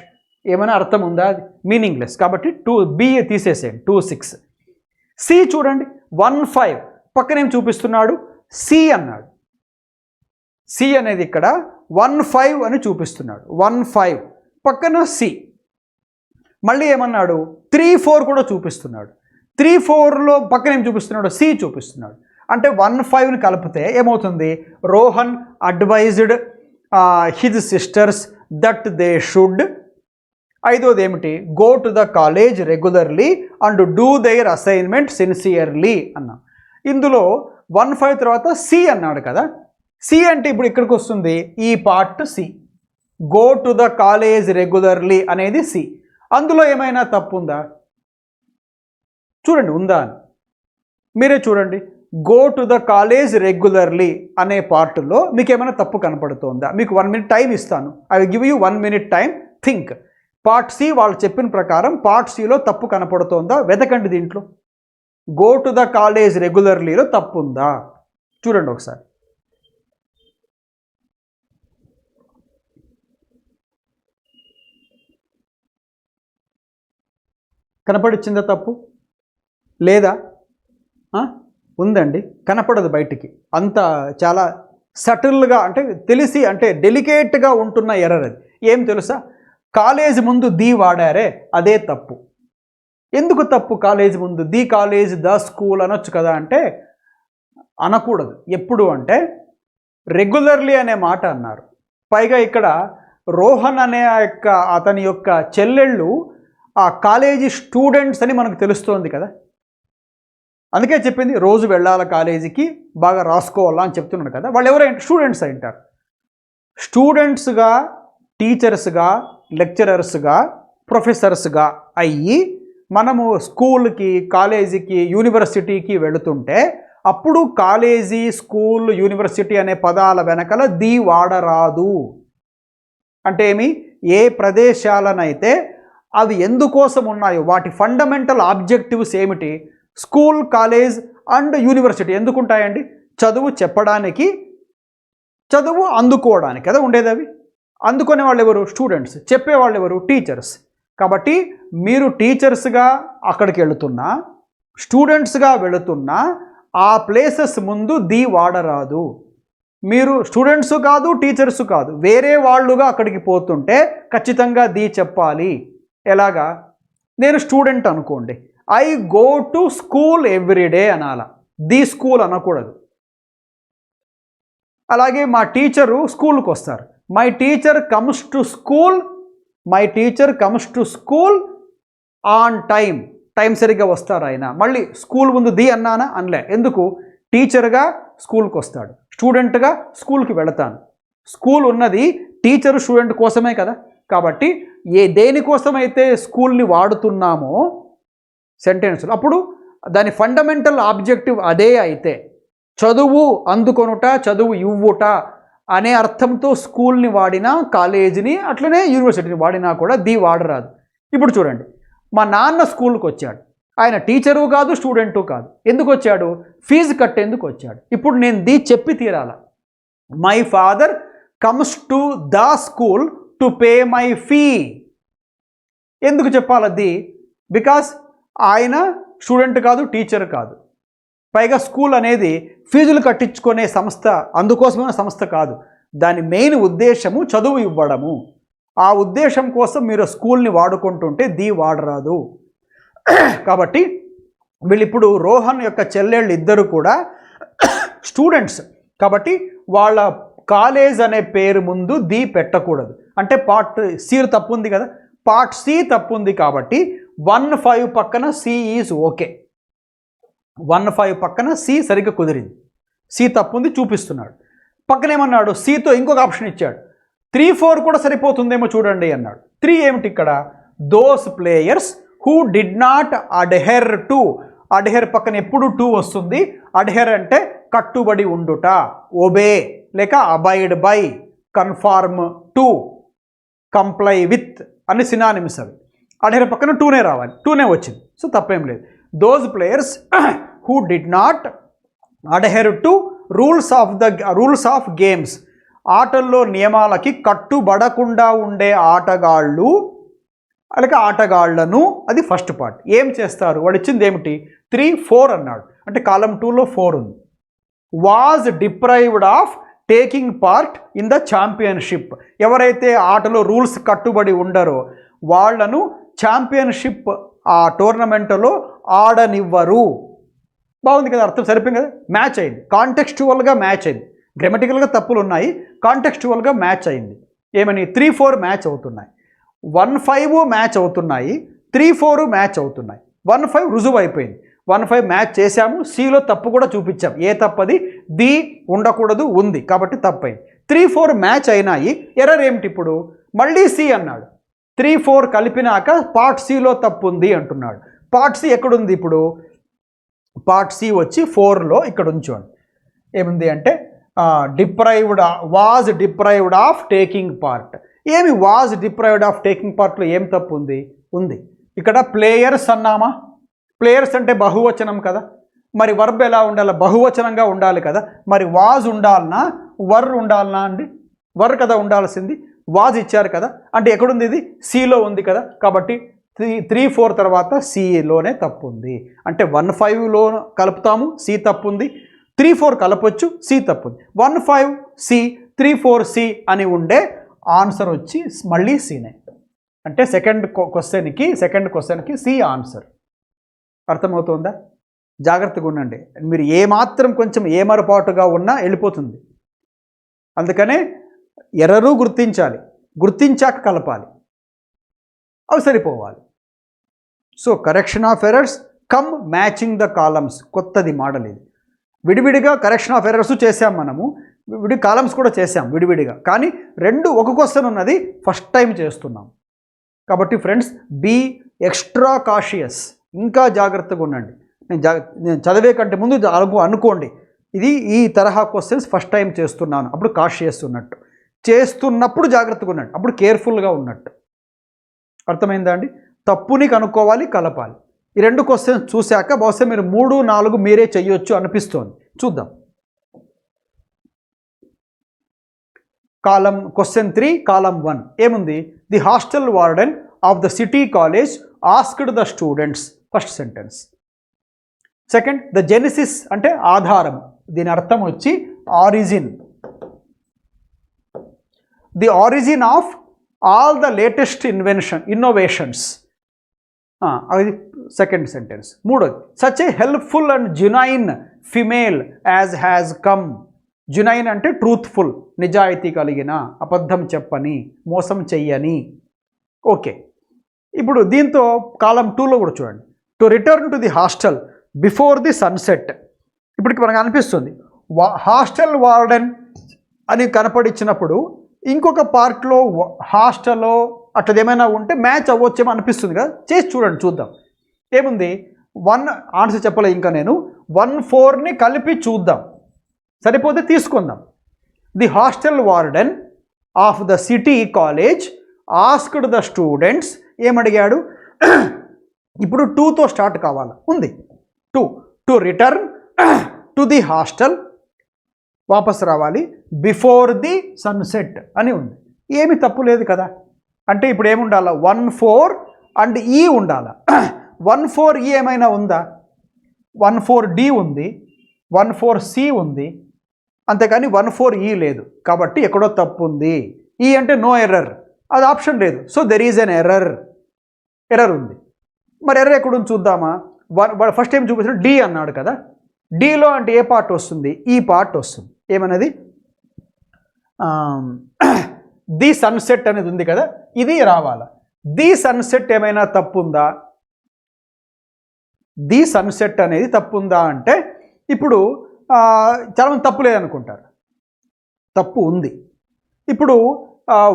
ఏమైనా అర్థం ఉందా? అది మీనింగ్లెస్. కాబట్టి 2 తీసేసేయండి, 2-6. సి చూడండి, 1-5 పక్కన ఏం చూపిస్తున్నాడు? సి అన్నాడు. సి అనేది ఇక్కడ 1-5 అని చూపిస్తున్నాడు. 1-5 పక్కన సి. మళ్ళీ ఏమన్నాడు? 3-4 కూడా చూపిస్తున్నాడు. 3-4లో పక్కన ఏం చూపిస్తున్నాడు? సి చూపిస్తున్నాడు. అంటే 1-5ని కలిపితే ఏమవుతుంది? Rohan advised his sisters that they should. ఐదోది ఏమిటి? Go to the college regularly and do their assignment sincerely అన్నాం. ఇందులో 1-5 తర్వాత సి అన్నాడు కదా. సి అంటే ఇప్పుడు ఇక్కడికి వస్తుంది ఈ part C. Go to the college regularly అనేది సి. అందులో ఏమైనా తప్పు ఉందా? చూడండి, ఉందా అని మీరే చూడండి. Go to the college regularly అనే పార్ట్లో మీకు ఏమైనా తప్పు కనపడుతుందా? మీకు 1 minute టైం ఇస్తాను. I will give you 1 minute time. Think. Part C వాళ్ళు చెప్పిన ప్రకారం పార్ట్ సిలో తప్పు కనపడుతోందా వెతకండి. దీంట్లో గో టు ద కాలేజ్ రెగ్యులర్లీలో తప్పు ఉందా చూడండి ఒకసారి. కనపడిచ్చిందా తప్పు? లేదా? ఉందండి, కనపడదు బయటికి. అంత చాలా సటిల్గా, అంటే తెలిసి, అంటే డెలికేట్గా ఉంటున్న ఎర్రర్ అది. ఏం తెలుసా? కాలేజ్ ముందు ది వాడారే, అదే తప్పు. ఎందుకు తప్పు? కాలేజ్ ముందు ది కాలేజ్ ద స్కూల్ అనొచ్చు కదా. అంటే అనకూడదు. ఎప్పుడు అంటే రెగ్యులర్లీ అనే మాట అన్నారు. పైగా ఇక్కడ రోహన్ అనే అతని యొక్క చెల్లెళ్ళు ఆ కాలేజీ స్టూడెంట్స్ అని మనకు తెలుస్తోంది కదా. అందుకే చెప్పింది రోజు వెళ్ళాలి కాలేజీకి, బాగా రాసుకోవాలా అని చెప్తున్నాడు కదా. వాళ్ళు ఎవరైనా స్టూడెంట్స్ అంటారు. స్టూడెంట్స్గా, టీచర్స్గా, లెక్చరర్స్గా, ప్రొఫెసర్స్గా అయ్యి మనము స్కూల్కి, కాలేజీకి, యూనివర్సిటీకి వెళుతుంటే అప్పుడు కాలేజీ, స్కూల్, యూనివర్సిటీ అనే పదాల వెనకల ది వాడరాదు. అంటే ఏమి, ఏ ప్రదేశాలనైతే అవి ఎందుకోసం ఉన్నాయో వాటి ఫండమెంటల్ ఆబ్జెక్టివ్స్ ఏమిటి, స్కూల్, కాలేజ్ అండ్ యూనివర్సిటీ ఎందుకుంటాయండి? చదువు చెప్పడానికి, చదువు అందుకోవడానికి కదా ఉండేది. అవి అందుకునే వాళ్ళు ఎవరు? స్టూడెంట్స్. చెప్పేవాళ్ళు ఎవరు? టీచర్స్. కాబట్టి మీరు టీచర్స్గా అక్కడికి వెళుతున్నా, స్టూడెంట్స్గా వెళుతున్నా ఆ ప్లేసెస్ ముందు ది వాడరాదు. మీరు స్టూడెంట్స్ కాదు, టీచర్స్ కాదు, వేరే వాళ్ళుగా అక్కడికి పోతుంటే ఖచ్చితంగా ది చెప్పాలి. ఎలాగా? నేను స్టూడెంట్ అనుకోండి, I go to school every day అనాల, ది స్కూల్ అనకూడదు. అలాగే మా టీచరు స్కూల్కి వస్తారు, my teacher comes to school, my teacher comes to school on time, time సరిగ్గా వస్తారు ఆయన. మళ్ళీ స్కూల్ ముందు ది అన్నానా? అనలే. ఎందుకు? టీచర్గా స్కూల్కి వస్తాడు, స్టూడెంట్గా స్కూల్కి వెళతాను. స్కూల్ ఉన్నది టీచర్ స్టూడెంట్ కోసమే కదా. కాబట్టి దేనికోసమైతే స్కూల్ని వాడుతున్నామో సెంటెన్స్లో, అప్పుడు దాని ఫండమెంటల్ ఆబ్జెక్టివ్ అదే అయితే, చదువు అందుకొనుట, చదువు ఇవ్వుట అనే అర్థంతో స్కూల్ని వాడినా, కాలేజీని, అట్లనే యూనివర్సిటీని వాడినా కూడా ది వాడరాదు. ఇప్పుడు చూడండి, మా నాన్న స్కూల్కి వచ్చాడు, ఆయన టీచరు కాదు, స్టూడెంటు కాదు. ఎందుకు వచ్చాడు? ఫీజు కట్టేందుకు వచ్చాడు. ఇప్పుడు నేను ది చెప్పి తీరాల. My father comes to the school to pay my fee. ఎందుకు చెప్పాలది? బికాస్ ఆయన స్టూడెంట్ కాదు, టీచర్ కాదు. పైగా స్కూల్ అనేది ఫీజులు కట్టించుకునే సంస్థ, అందుకోసమైన సంస్థ కాదు. దాని మెయిన్ ఉద్దేశము చదువు ఇవ్వడము. ఆ ఉద్దేశం కోసం మీరు స్కూల్ని వాడుకుంటుంటే ది వాడరాదు. కాబట్టి వీళ్ళిప్పుడు రోహన్ యొక్క చెల్లెళ్ళు ఇద్దరు కూడా స్టూడెంట్స్. కాబట్టి వాళ్ళ కాలేజ్ అనే పేరు ముందు ది పెట్టకూడదు. అంటే పార్ట్ సి తప్పు ఉంది కదా, పార్ట్ సి తప్పు ఉంది. కాబట్టి 1-5 పక్కన సి ఈజ్ ఓకే. 1-5 పక్కన సి సరిగ్గా కుదిరింది. సి తప్పు ఉంది చూపిస్తున్నాడు. పక్కనేమన్నాడు? సితో ఇంకొక ఆప్షన్ ఇచ్చాడు. 3-4 కూడా సరిపోతుందేమో చూడండి అన్నాడు. 3 ఏమిటి ఇక్కడ? Those players who did not adhere to. Adhere పక్కన ఎప్పుడు 2 వస్తుంది. అడ్హెర్ అంటే కట్టుబడి ఉండుట, ఒబే లేక abide by, confirm to, comply with అని సినానిమ్స్ అవి. అడ్హెర్ పక్కన 2నే రావాలి, 2నే వచ్చింది. సో తప్పేం లేదు. Those players who did not adhere to rules of games. ఆటల్లో నియమాలకి కట్టుబడకుండా ఉండే ఆటగాళ్ళు అలాగే ఆటగాళ్లను, అది ఫస్ట్ పార్ట్. ఏం చేస్తారు? వాడు ఇచ్చింది ఏమిటి? 3-4 అన్నాడు. అంటే కాలం 2లో 4 ఉంది. Was deprived of taking part in the championship. ఎవరైతే ఆటలో రూల్స్ కట్టుబడి ఉండరో వాళ్లను ఛాంపియన్షిప్, ఆ టోర్నమెంట్లో ఆడనివ్వరు. బాగుంది కదా, అర్థం సరిపోయింది కదా, మ్యాచ్ అయింది. కాంటెక్స్చువల్గా మ్యాచ్ అయింది. గ్రామటికల్గా తప్పులు ఉన్నాయి, కాంటెక్స్చువల్గా మ్యాచ్ అయింది. ఏమని? 3-4 మ్యాచ్ అవుతున్నాయి, 1-5 మ్యాచ్ అవుతున్నాయి, 3-4 మ్యాచ్ అవుతున్నాయి. 1-5 రుజువు అయిపోయింది. 1-5 మ్యాచ్ చేశాము. సిలో తప్పు కూడా చూపించాం. ఏ తప్పది? ది ఉండకూడదు, ఉంది, కాబట్టి తప్పైంది. 3-4 మ్యాచ్ అయినాయి. ఎర్రర్ ఏమిటి? ఇప్పుడు మళ్ళీ సి అన్నాడు. 3-4 కలిపినాక పార్ట్ సిలో తప్పు ఉంది అంటున్నాడు. పార్ట్ సి ఎక్కడుంది? ఇప్పుడు పార్ట్ సి వచ్చి 4లో ఇక్కడ ఉంచండి. ఏముంది అంటే was deprived of taking part. ఏమి వాజ్ డిప్రైవ్డ్ ఆఫ్ టేకింగ్ పార్ట్లో ఏం తప్పు ఉంది? ఉంది. ఇక్కడ ప్లేయర్స్ అన్నామా? ప్లేయర్స్ అంటే బహువచనం కదా, మరి వర్బ్ ఎలా ఉండాలి? బహువచనంగా ఉండాలి కదా. మరి వాజ్ ఉండాలనా, వర్ ఉండాలనా అండి? వర్ కదా ఉండాల్సింది. వాజ్ ఇచ్చారు కదా, అంటే ఎక్కడుంది? ఇది సిలో ఉంది కదా. కాబట్టి 3-4 తర్వాత సిలోనే తప్పు ఉంది. అంటే 1-5లో కలుపుతాము, సి తప్పు ఉంది. 3-4 కలపొచ్చు, సి తప్పు ఉంది. 1-5 సి, 3-4 సి అని ఉండే ఆన్సర్ వచ్చి మళ్ళీ సినే. అంటే సెకండ్ క్వశ్చన్కి సి ఆన్సర్. అర్థమవుతుందా? జాగ్రత్తగా ఉండండి. మీరు ఏమాత్రం కొంచెం ఏమరపాటుగా ఉన్నా వెళ్ళిపోతుంది. అందుకనే ఎర్రరు గుర్తించాలి, గుర్తించాక కలపాలి, అవి సరిపోవాలి. So correction of errors cum matching the columns, కొత్తది మోడల్ ఇది. విడివిడిగా కరెక్షన్ ఆఫ్ ఎర్రర్స్ చేసాం మనము, విడి కాలమ్స్ కూడా చేసాం విడివిడిగా, కానీ రెండు ఒక క్వశ్చన్ ఉన్నది ఫస్ట్ టైం చేస్తున్నాం. కాబట్టి ఫ్రెండ్స్ బీ ఎక్స్ట్రా కాషియస్, ఇంకా జాగ్రత్తగా ఉండండి. నేను చదివే కంటే ముందు అనుకోండి, ఇది ఈ తరహా క్వశ్చన్స్ ఫస్ట్ టైం చేస్తున్నాను, అప్పుడు కాషియస్ ఉన్నట్టు, చేస్తున్నప్పుడు జాగ్రత్తగా ఉన్నట్టు, అప్పుడు కేర్ఫుల్గా ఉన్నట్టు. అర్థమైందా అండి? తప్పుని కనుక్కోవాలి, కలపాలి. ఈ రెండు క్వశ్చన్స్ చూశాక బహుశా మీరు 3, 4 మీరే చెయ్యొచ్చు అనిపిస్తోంది. చూద్దాం. కాలం క్వశ్చన్ 3 కాలం 1 ఏముంది? The hostel warden of the city college asked the students, first sentence. Second, the genesis అంటే ఆధారం, దీని అర్థం వచ్చి origin. The origin of all the latest innovations, అది సెకండ్ సెంటెన్స్. మూడోది, such a helpful and genuine female as has come. Genuine అంటే truthful, నిజాయితీ కలిగిన, అబద్ధం చెప్పని, మోసం చెయ్యని. ఓకే, ఇప్పుడు దీంతో కాలం 2లో కూడా చూడండి. To return to the hostel before the sunset. ఇప్పటికి మనకు అనిపిస్తుంది హాస్టల్ వార్డెన్ అని కనపడిచ్చినప్పుడు ఇంకొక పార్ట్లో హాస్టల్లో అట్లదేమైనా ఉంటే మ్యాచ్ అవ్వచ్చేమో అనిపిస్తుంది కదా. చేసి చూడండి, చూద్దాం. ఏముంది? 1 ఆన్సర్ చెప్పలే ఇంకా నేను. 1, 4ని కలిపి చూద్దాం, సరిపోతే తీసుకుందాం. The hostel warden of the city college asked the students, ఏమడిగాడు? ఇప్పుడు 2తో స్టార్ట్ కావాలి, ఉంది 2. To return to the hostel, వాపస్ రావాలి, బిఫోర్ ది సన్సెట్ అని ఉంది. ఏమి తప్పు లేదు కదా. అంటే ఇప్పుడు ఏముండాలా? 1, 4 అండ్ ఈ ఉండాలా. 1, 4 ఈ ఏమైనా ఉందా? 1, 4 డి ఉంది, 1, 4 సి ఉంది, అంతేకాని 1, 4 ఈ లేదు. కాబట్టి ఎక్కడో తప్పు ఉంది. ఈ అంటే నో ఎర్రర్, అది ఆప్షన్ లేదు. So there is an error ఉంది. మరి ఎర్రర్ ఎక్కడుంది చూద్దామా. ఫస్ట్ టైం చూపించిన డి అన్నాడు కదా. డిలో అంటే ఏ పార్ట్ వస్తుంది? ఈ పార్ట్ వస్తుంది. ఏమన్నది? ది సన్సెట్ అనేది ఉంది కదా, ఇది రావాలా. ది సన్సెట్ ఏమైనా తప్పు ఉందా? ది సన్సెట్ అనేది తప్పు ఉందా అంటే ఇప్పుడు చాలామంది తప్పు లేదనుకుంటారు, తప్పు ఉంది. ఇప్పుడు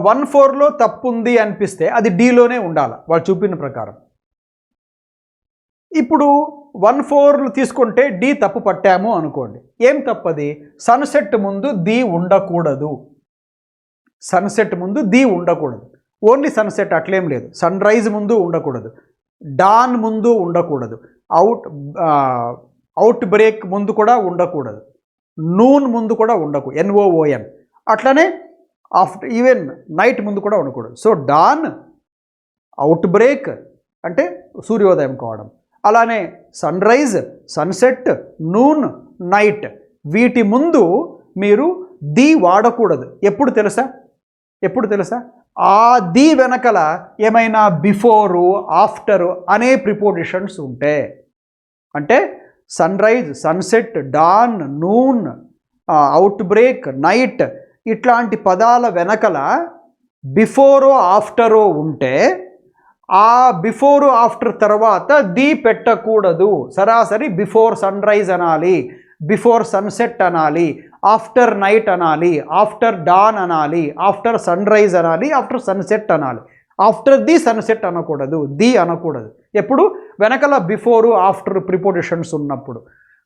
1, 4లో తప్పు ఉంది అనిపిస్తే అది డిలోనే ఉండాలి వాళ్ళు చూపిన ప్రకారం. ఇప్పుడు 1, 4 తీసుకుంటే డి తప్పు పట్టాము అనుకోండి. ఏం తప్పది? సన్సెట్ ముందు ది ఉండకూడదు, సన్సెట్ ముందు ది ఉండకూడదు. ఓన్లీ సన్సెట్ అట్లేం లేదు. సన్ రైజ్ ముందు ఉండకూడదు, డాన్ ముందు ఉండకూడదు, అవుట్ బ్రేక్ ముందు కూడా ఉండకూడదు, నూన్ ముందు కూడా ఉండకూడదు, NOON. అట్లనే ఆఫ్టర్ ఈవెన్ నైట్ ముందు కూడా ఉండకూడదు. సో డాన్, అవుట్ బ్రేక్ అంటే సూర్యోదయం కావడం, అలానే sunrise, sunset, noon, night, వీటి ముందు మీరు ది వాడకూడదు. ఎప్పుడు తెలుసా? ఆ ది వెనకల ఏమైనా బిఫోరు, ఆఫ్టరు అనే ప్రిపోజిషన్స్ ఉంటే, అంటే sunrise, sunset, dawn, noon, outbreak, night ఇట్లాంటి పదాల వెనకల బిఫోరో ఆఫ్టరో ఉంటే ఆ బిఫోరు ఆఫ్టర్ తర్వాత ది పెట్టకూడదు. సరాసరి బిఫోర్ సన్ రైజ్ అనాలి, బిఫోర్ సన్సెట్ అనాలి, ఆఫ్టర్ నైట్ అనాలి, ఆఫ్టర్ డాన్ అనాలి, ఆఫ్టర్ సన్ రైజ్ అనాలి, ఆఫ్టర్ సన్సెట్ అనాలి. ఆఫ్టర్ ది సన్సెట్ అనకూడదు, ది అనకూడదు. ఎప్పుడు? వెనకల బిఫోరు ఆఫ్టర్ ప్రిపోజిషన్స్ ఉన్నప్పుడు.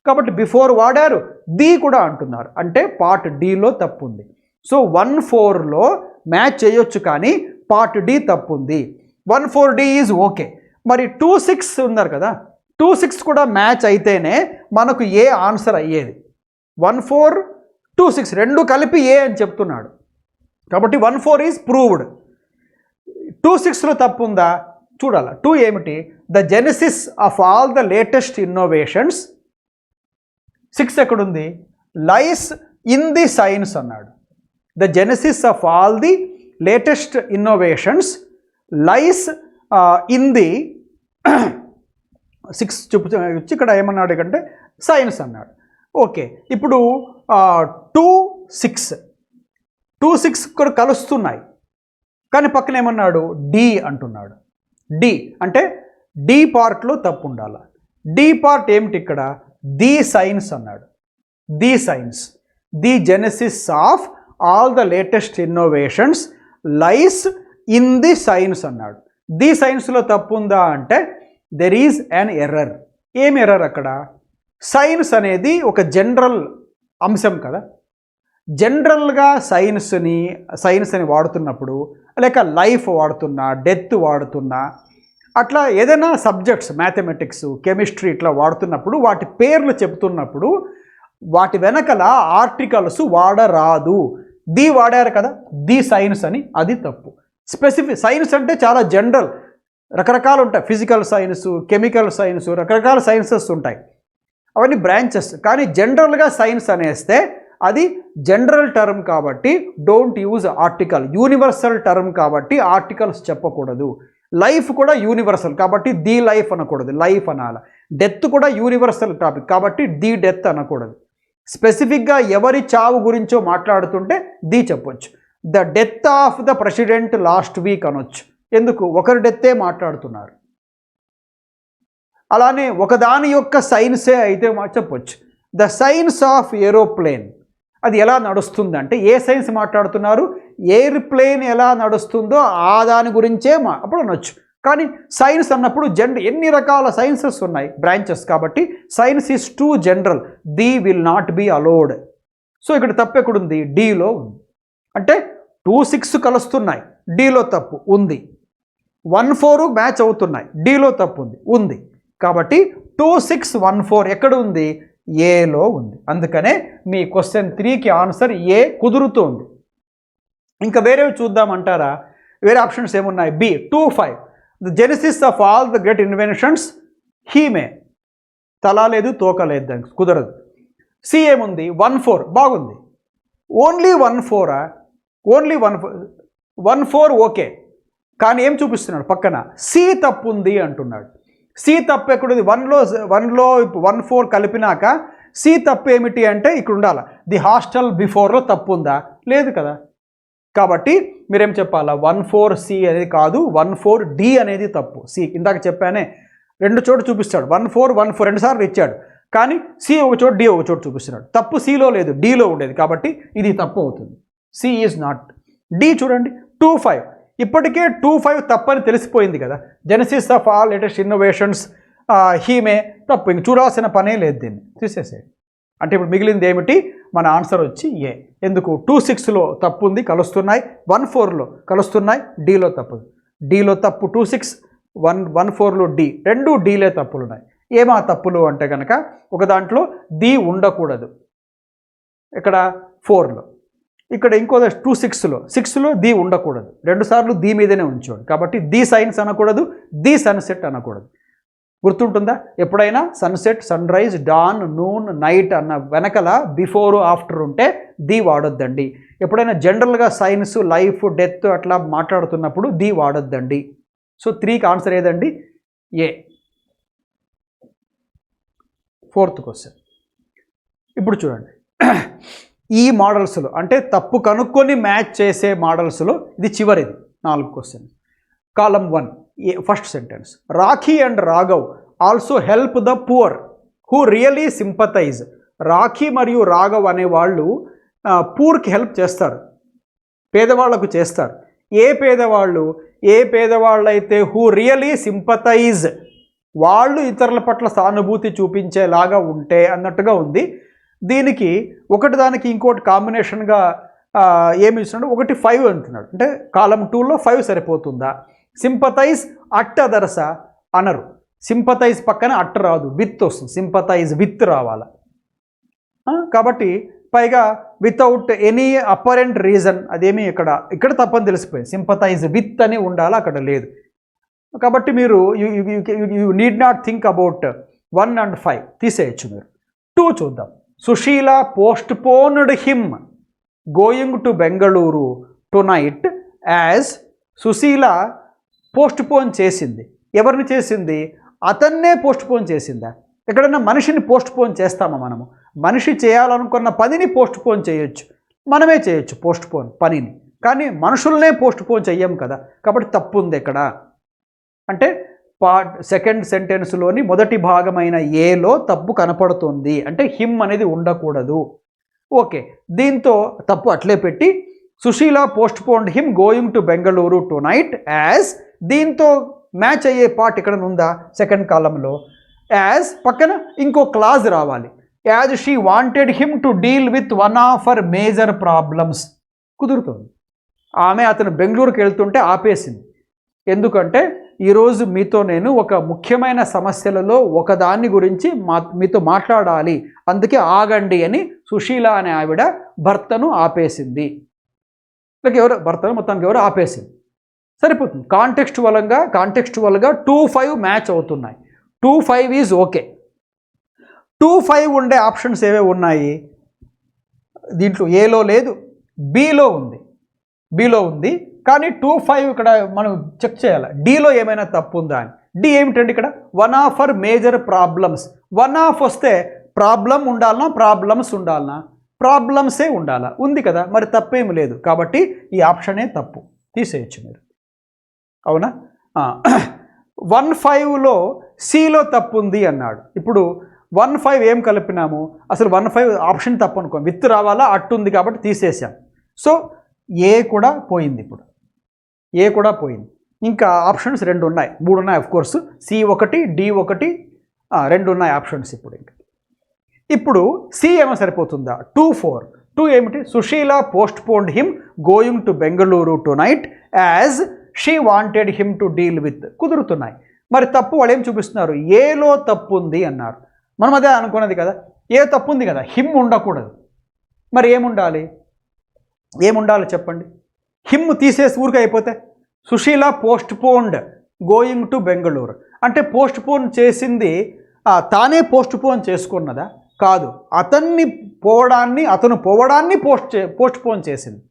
కాబట్టి బిఫోర్ వాడారు, ది కూడా అంటున్నారు, అంటే పార్ట్ డిలో తప్పు ఉంది. సో 1, 4లో మ్యాచ్ చేయొచ్చు, కానీ పార్ట్ డి తప్పు ఉంది. 1, 4D ఈజ్ ఓకే. మరి 2, 6 ఉన్నారు కదా, 2, 6 కూడా మ్యాచ్ అయితేనే మనకు ఏ ఆన్సర్ అయ్యేది. 1, 4, 2, 6 రెండు కలిపి ఏ అని చెప్తున్నాడు. కాబట్టి 1, 4 ఈజ్ ప్రూవ్డ్. 2, 6లో తప్పు ఉందా చూడాలి. 2 ఏమిటి? The genesis of all the latest innovations. 6 ఎక్కడుంది? లైస్ ఇన్ ది సైన్స్ అన్నాడు. The genesis of all the latest innovations lies in the 6 చూపించి ఇక్కడ ఏమన్నాడు అంటే సైన్స్ అన్నాడు. ఓకే, ఇప్పుడు 2, 6 2, 6 కూడా కలుస్తున్నాయి, కానీ పక్కన ఏమన్నాడు డి అంటున్నాడు. డి అంటే డి పార్ట్లో తప్పు ఉండాలి. డి పార్ట్ ఏమిటి ఇక్కడ? ది సైన్స్ అన్నాడు. The science, the Genesis of all the latest innovations lies in the science అన్నాడు. ది సైన్స్లో తప్పు ఉందా అంటే దెర్ ఈజ్ అన్ ఎర్రర్. ఏం ఎర్రర్ అక్కడ? సైన్స్ అనేది ఒక జనరల్ అంశం కదా. జనరల్గా సైన్స్ అని వాడుతున్నప్పుడు, లేక లైఫ్ వాడుతున్నా, డెత్ వాడుతున్నా, అట్లా ఏదైనా సబ్జెక్ట్స్ మ్యాథమెటిక్స్, కెమిస్ట్రీ ఇట్లా వాడుతున్నప్పుడు వాటి పేర్లు చెప్తున్నప్పుడు వాటి వెనకల ఆర్టికల్స్ వాడరాదు. ది వాడారు కదా, ది సైన్స్ అని, అది తప్పు. స్పెసిఫిక్ సైన్స్ అంటే చాలా జనరల్, రకరకాలు ఉంటాయి. ఫిజికల్ సైన్స్, కెమికల్ సైన్స్, రకరకాల సైన్సెస్ ఉంటాయి, అవన్నీ బ్రాంచెస్. కానీ జనరల్గా సైన్స్ అనేస్తే అది జనరల్ టర్మ్ కాబట్టి don't use article. Universal term కాబట్టి ఆర్టికల్స్ చెప్పకూడదు. లైఫ్ కూడా యూనివర్సల్ కాబట్టి ది లైఫ్ అనకూడదు, లైఫ్ అనాలి. డెత్ కూడా యూనివర్సల్ టాపిక్ కాబట్టి ది డెత్ అనకూడదు. స్పెసిఫిక్గా ఎవరి చావు గురించో మాట్లాడుతుంటే ది చెప్పొచ్చు. The death of the president last week అనొచ్చు. ఎందుకు? ఒకరి డెత్తే మాట్లాడుతున్నారు. అలానే ఒకదాని యొక్క సైన్సే అయితే చెప్పొచ్చు. ద సైన్స్ ఆఫ్ ఏరోప్లేన్, అది ఎలా నడుస్తుంది అంటే ఏ సైన్స్ మాట్లాడుతున్నారు? ఎయిర్ప్లేన్ ఎలా నడుస్తుందో ఆ దాని గురించే అప్పుడు అనొచ్చు. కానీ సైన్స్ అన్నప్పుడు ఎన్ని రకాల సైన్సెస్ ఉన్నాయి, బ్రాంచెస్, కాబట్టి science is too general. They will not be allowed. సో ఇక్కడ తప్పు ఎక్కడుంది? డిలో ఉంది. అంటే 2, 6 కలుస్తున్నాయి, డిలో తప్పు ఉంది. 1, 4 మ్యాచ్ అవుతున్నాయి, డిలో తప్పు ఉంది. కాబట్టి 2, 6, 1, 4 ఎక్కడ ఉంది? ఏలో ఉంది. అందుకనే మీ క్వశ్చన్ 3కి ఆన్సర్ ఏ కుదురుతోంది. ఇంకా వేరేవి చూద్దామంటారా? వేరే ఆప్షన్స్ ఏమున్నాయి? B 2, 5 the genesis of all the great inventions హీమే. తల లేదు, తోక లేదు, దానికి కుదరదు. సి ఏముంది? 1, 4 బాగుంది. Only 1, 4 only 1, 4 okay. కానీ ఏం చూపిస్తున్నాడు పక్కన? సి తప్పు ఉంది అంటున్నాడు. సి తప్పు ఎక్కడుంది? 1లో 1, 4 కలిపినాక సి తప్పు ఏమిటి అంటే ఇక్కడ ఉండాలి. ది హాస్టల్ బిఫోర్లో తప్పు ఉందా? లేదు కదా. కాబట్టి మీరేం చెప్పాలా? 1, 4 సి అనేది కాదు, 1, 4 డి అనేది తప్పు. సి ఇందాక చెప్పానే, 2 చోటు చూపిస్తాడు. 1, 4 2 సార్లు ఇచ్చాడు, కానీ సి ఒక చోటు, డి ఒక చోటు చూపిస్తున్నాడు. తప్పు సిలో లేదు, డిలో ఉండేది, కాబట్టి ఇది తప్పు అవుతుంది. C is not. డి చూడండి, 2, 5 ఇప్పటికే 2, 5 తప్పని తెలిసిపోయింది కదా. Genesis of all latest innovations హీమే తప్పు, ఇంక చూడాల్సిన పనే లేదు, దీన్ని తీసేసేయండి. అంటే ఇప్పుడు మిగిలింది ఏమిటి? మన ఆన్సర్ వచ్చి ఏ. ఎందుకు? 2, 6లో తప్పు ఉంది, కలుస్తున్నాయి. 1, 4లో కలుస్తున్నాయి, డిలో తప్పు. డిలో తప్పు 2, 6, 1, 4లో డి, 2 డీలే తప్పులు ఉన్నాయి. ఏమా తప్పులు అంటే కనుక ఒక దాంట్లో ది ఉండకూడదు, ఇక్కడ 4లో. ఇక్కడ ఇంకో 2, 6లో ది ఉండకూడదు, 2 సార్లు ది మీదనే ఉంచోండి. కాబట్టి ది సైన్స్ అనకూడదు, ది సన్సెట్ అనకూడదు. గుర్తుంటుందా? ఎప్పుడైనా sunset, sunrise, dawn, noon, night అన్న వెనకల బిఫోర్, ఆఫ్టర్ ఉంటే ది వాడొద్దండి. ఎప్పుడైనా జనరల్గా సైన్స్, లైఫ్, డెత్ అట్లా మాట్లాడుతున్నప్పుడు ది వాడొద్దండి. సో 3కి ఆన్సర్ ఏదండి? ఏ. 4th క్వశ్చన్ ఇప్పుడు చూడండి. ఈ మోడల్స్లో అంటే తప్పు కనుక్కొని మ్యాచ్ చేసే మోడల్స్లో ఇది చివరిది, 4 question. Column 1 first sentence. Rakhi and Raghav also help the poor who really sympathise. Rakhi మరియు రాఘవ్ అనేవాళ్ళు పూర్కి హెల్ప్ చేస్తారు, పేదవాళ్లకు చేస్తారు. ఏ పేదవాళ్ళు అయితే హూ రియలీ సింపథైజ్, వాళ్ళు ఇతరుల పట్ల సానుభూతి చూపించేలాగా ఉంటే అన్నట్టుగా ఉంది. దీనికి దానికి ఇంకోటి కాంబినేషన్గా ఏమి ఇస్తున్నాడు? 1, 5 అంటున్నాడు. అంటే కాలం 2లో 5 సరిపోతుందా? సింపథైజ్ అట్ అదర్స అనరు. సింపథైజ్ పక్కన అట్ రాదు, విత్ వస్తుంది. సింపథైజ్ విత్ రావాల. కాబట్టి పైగా వితౌట్ ఎనీ అపరెంట్ రీజన్, అదేమి ఇక్కడ తప్పని తెలిసిపోయింది. సింపథైజ్ విత్ అని ఉండాలి, అక్కడ లేదు. కాబట్టి మీరు you need not think about 1 and 5 తీసేయచ్చు మీరు. 2 చూద్దాం. Sushila postponed him going to Bengaluru tonight as. Sushila postpone చేసింది. ఎవరిని చేసింది? అతన్నే పోస్ట్పోన్ చేసిందా? ఎక్కడైనా మనిషిని పోస్ట్పోన్ చేస్తామా మనము? మనిషి చేయాలనుకున్న పనిని పోస్ట్పోన్ చేయొచ్చు. మనమే చేయొచ్చు పోస్ట్పోన్ పనిని, కానీ మనుషులనే పోస్ట్పోన్ చెయ్యం కదా. కాబట్టి తప్పు ఉంది ఎక్కడ అంటే సెకండ్ సెంటెన్స్లోని మొదటి భాగమైన ఏలో తప్పు కనపడుతుంది. అంటే హిమ్ అనేది ఉండకూడదు. ఓకే, దీంతో తప్పు అట్లే పెట్టి Sushila postponed him going to Bengaluru tonight as, దీంతో మ్యాచ్ అయ్యే పార్ట్ ఇక్కడ ఉందా సెకండ్ కాలంలో, యాజ్ పక్కన ఇంకో క్లాజ్ రావాలి. As she wanted him to deal with one of her major problems. కుదురుతుంది. ఆమె అతను బెంగళూరుకి వెళ్తుంటే ఆపేసింది. ఎందుకంటే ఈరోజు మీతో నేను ఒక ముఖ్యమైన సమస్యలలో ఒకదాన్ని గురించి మీతో మాట్లాడాలి, అందుకే ఆగండి అని సుశీల అనే ఆవిడ భర్తను ఆపేసింది. ఎవరు భర్తను మొత్తానికి ఎవరు ఆపేసింది. సరిపోతుంది. కాంటెక్స్చువల్గా 2-5 మ్యాచ్ అవుతున్నాయి. 2-5 ఈజ్ ఓకే. 2-5 ఉండే ఆప్షన్స్ ఏవే ఉన్నాయి దీంట్లో? ఏలో లేదు, బిలో ఉంది. కానీ 2-5 ఇక్కడ మనం చెక్ చేయాలి డీలో ఏమైనా తప్పు ఉందా అని. డి ఏమిటండి ఇక్కడ? One of her major problems. One of వస్తే ప్రాబ్లం ఉండాలనా ప్రాబ్లమ్స్ ఉండాలనా? ప్రాబ్లమ్సే ఉండాలా, ఉంది కదా, మరి తప్పేమి లేదు. కాబట్టి ఈ ఆప్షనే తప్పు, తీసేయచ్చు మీరు. అవునా? 1-5లో సిలో తప్పు ఉంది అన్నాడు. ఇప్పుడు 1-5 ఏం కలిపినాము? అసలు 1-5 ఆప్షన్ తప్పు అనుకో, విత్ రావాలా, అట్టుంది కాబట్టి తీసేసాం. సో ఏ కూడా పోయింది. ఇప్పుడు ఏ కూడా పోయింది. ఇంకా ఆప్షన్స్ 2 ఉన్నాయి, 3 ఉన్నాయి అఫ్కోర్స్. C1 D1 2 ఉన్నాయి ఆప్షన్స్. ఇప్పుడు సి ఏమో సరిపోతుందా? 2-4. 2 ఏమిటి? Sushila postponed him going to Bengaluru tonight as she wanted him to deal with. కుదురుతున్నాయి. మరి తప్పు వాళ్ళు ఏం చూపిస్తున్నారు? ఏలో తప్పు ఉంది అన్నారు. మనం అదే అనుకున్నది కదా, ఏ తప్పు ఉంది కదా, హిమ్ ఉండకూడదు. మరి ఏముండాలి చెప్పండి? హిమ్ తీసేసి ఊరికి అయిపోతే Sushila postponed going to Bengaluru అంటే పోస్ట్పోన్ చేసింది తానే పోస్ట్పోన్ చేసుకున్నదా? కాదు, అతను పోవడాన్ని పోస్ట్పోన్ చేసింది.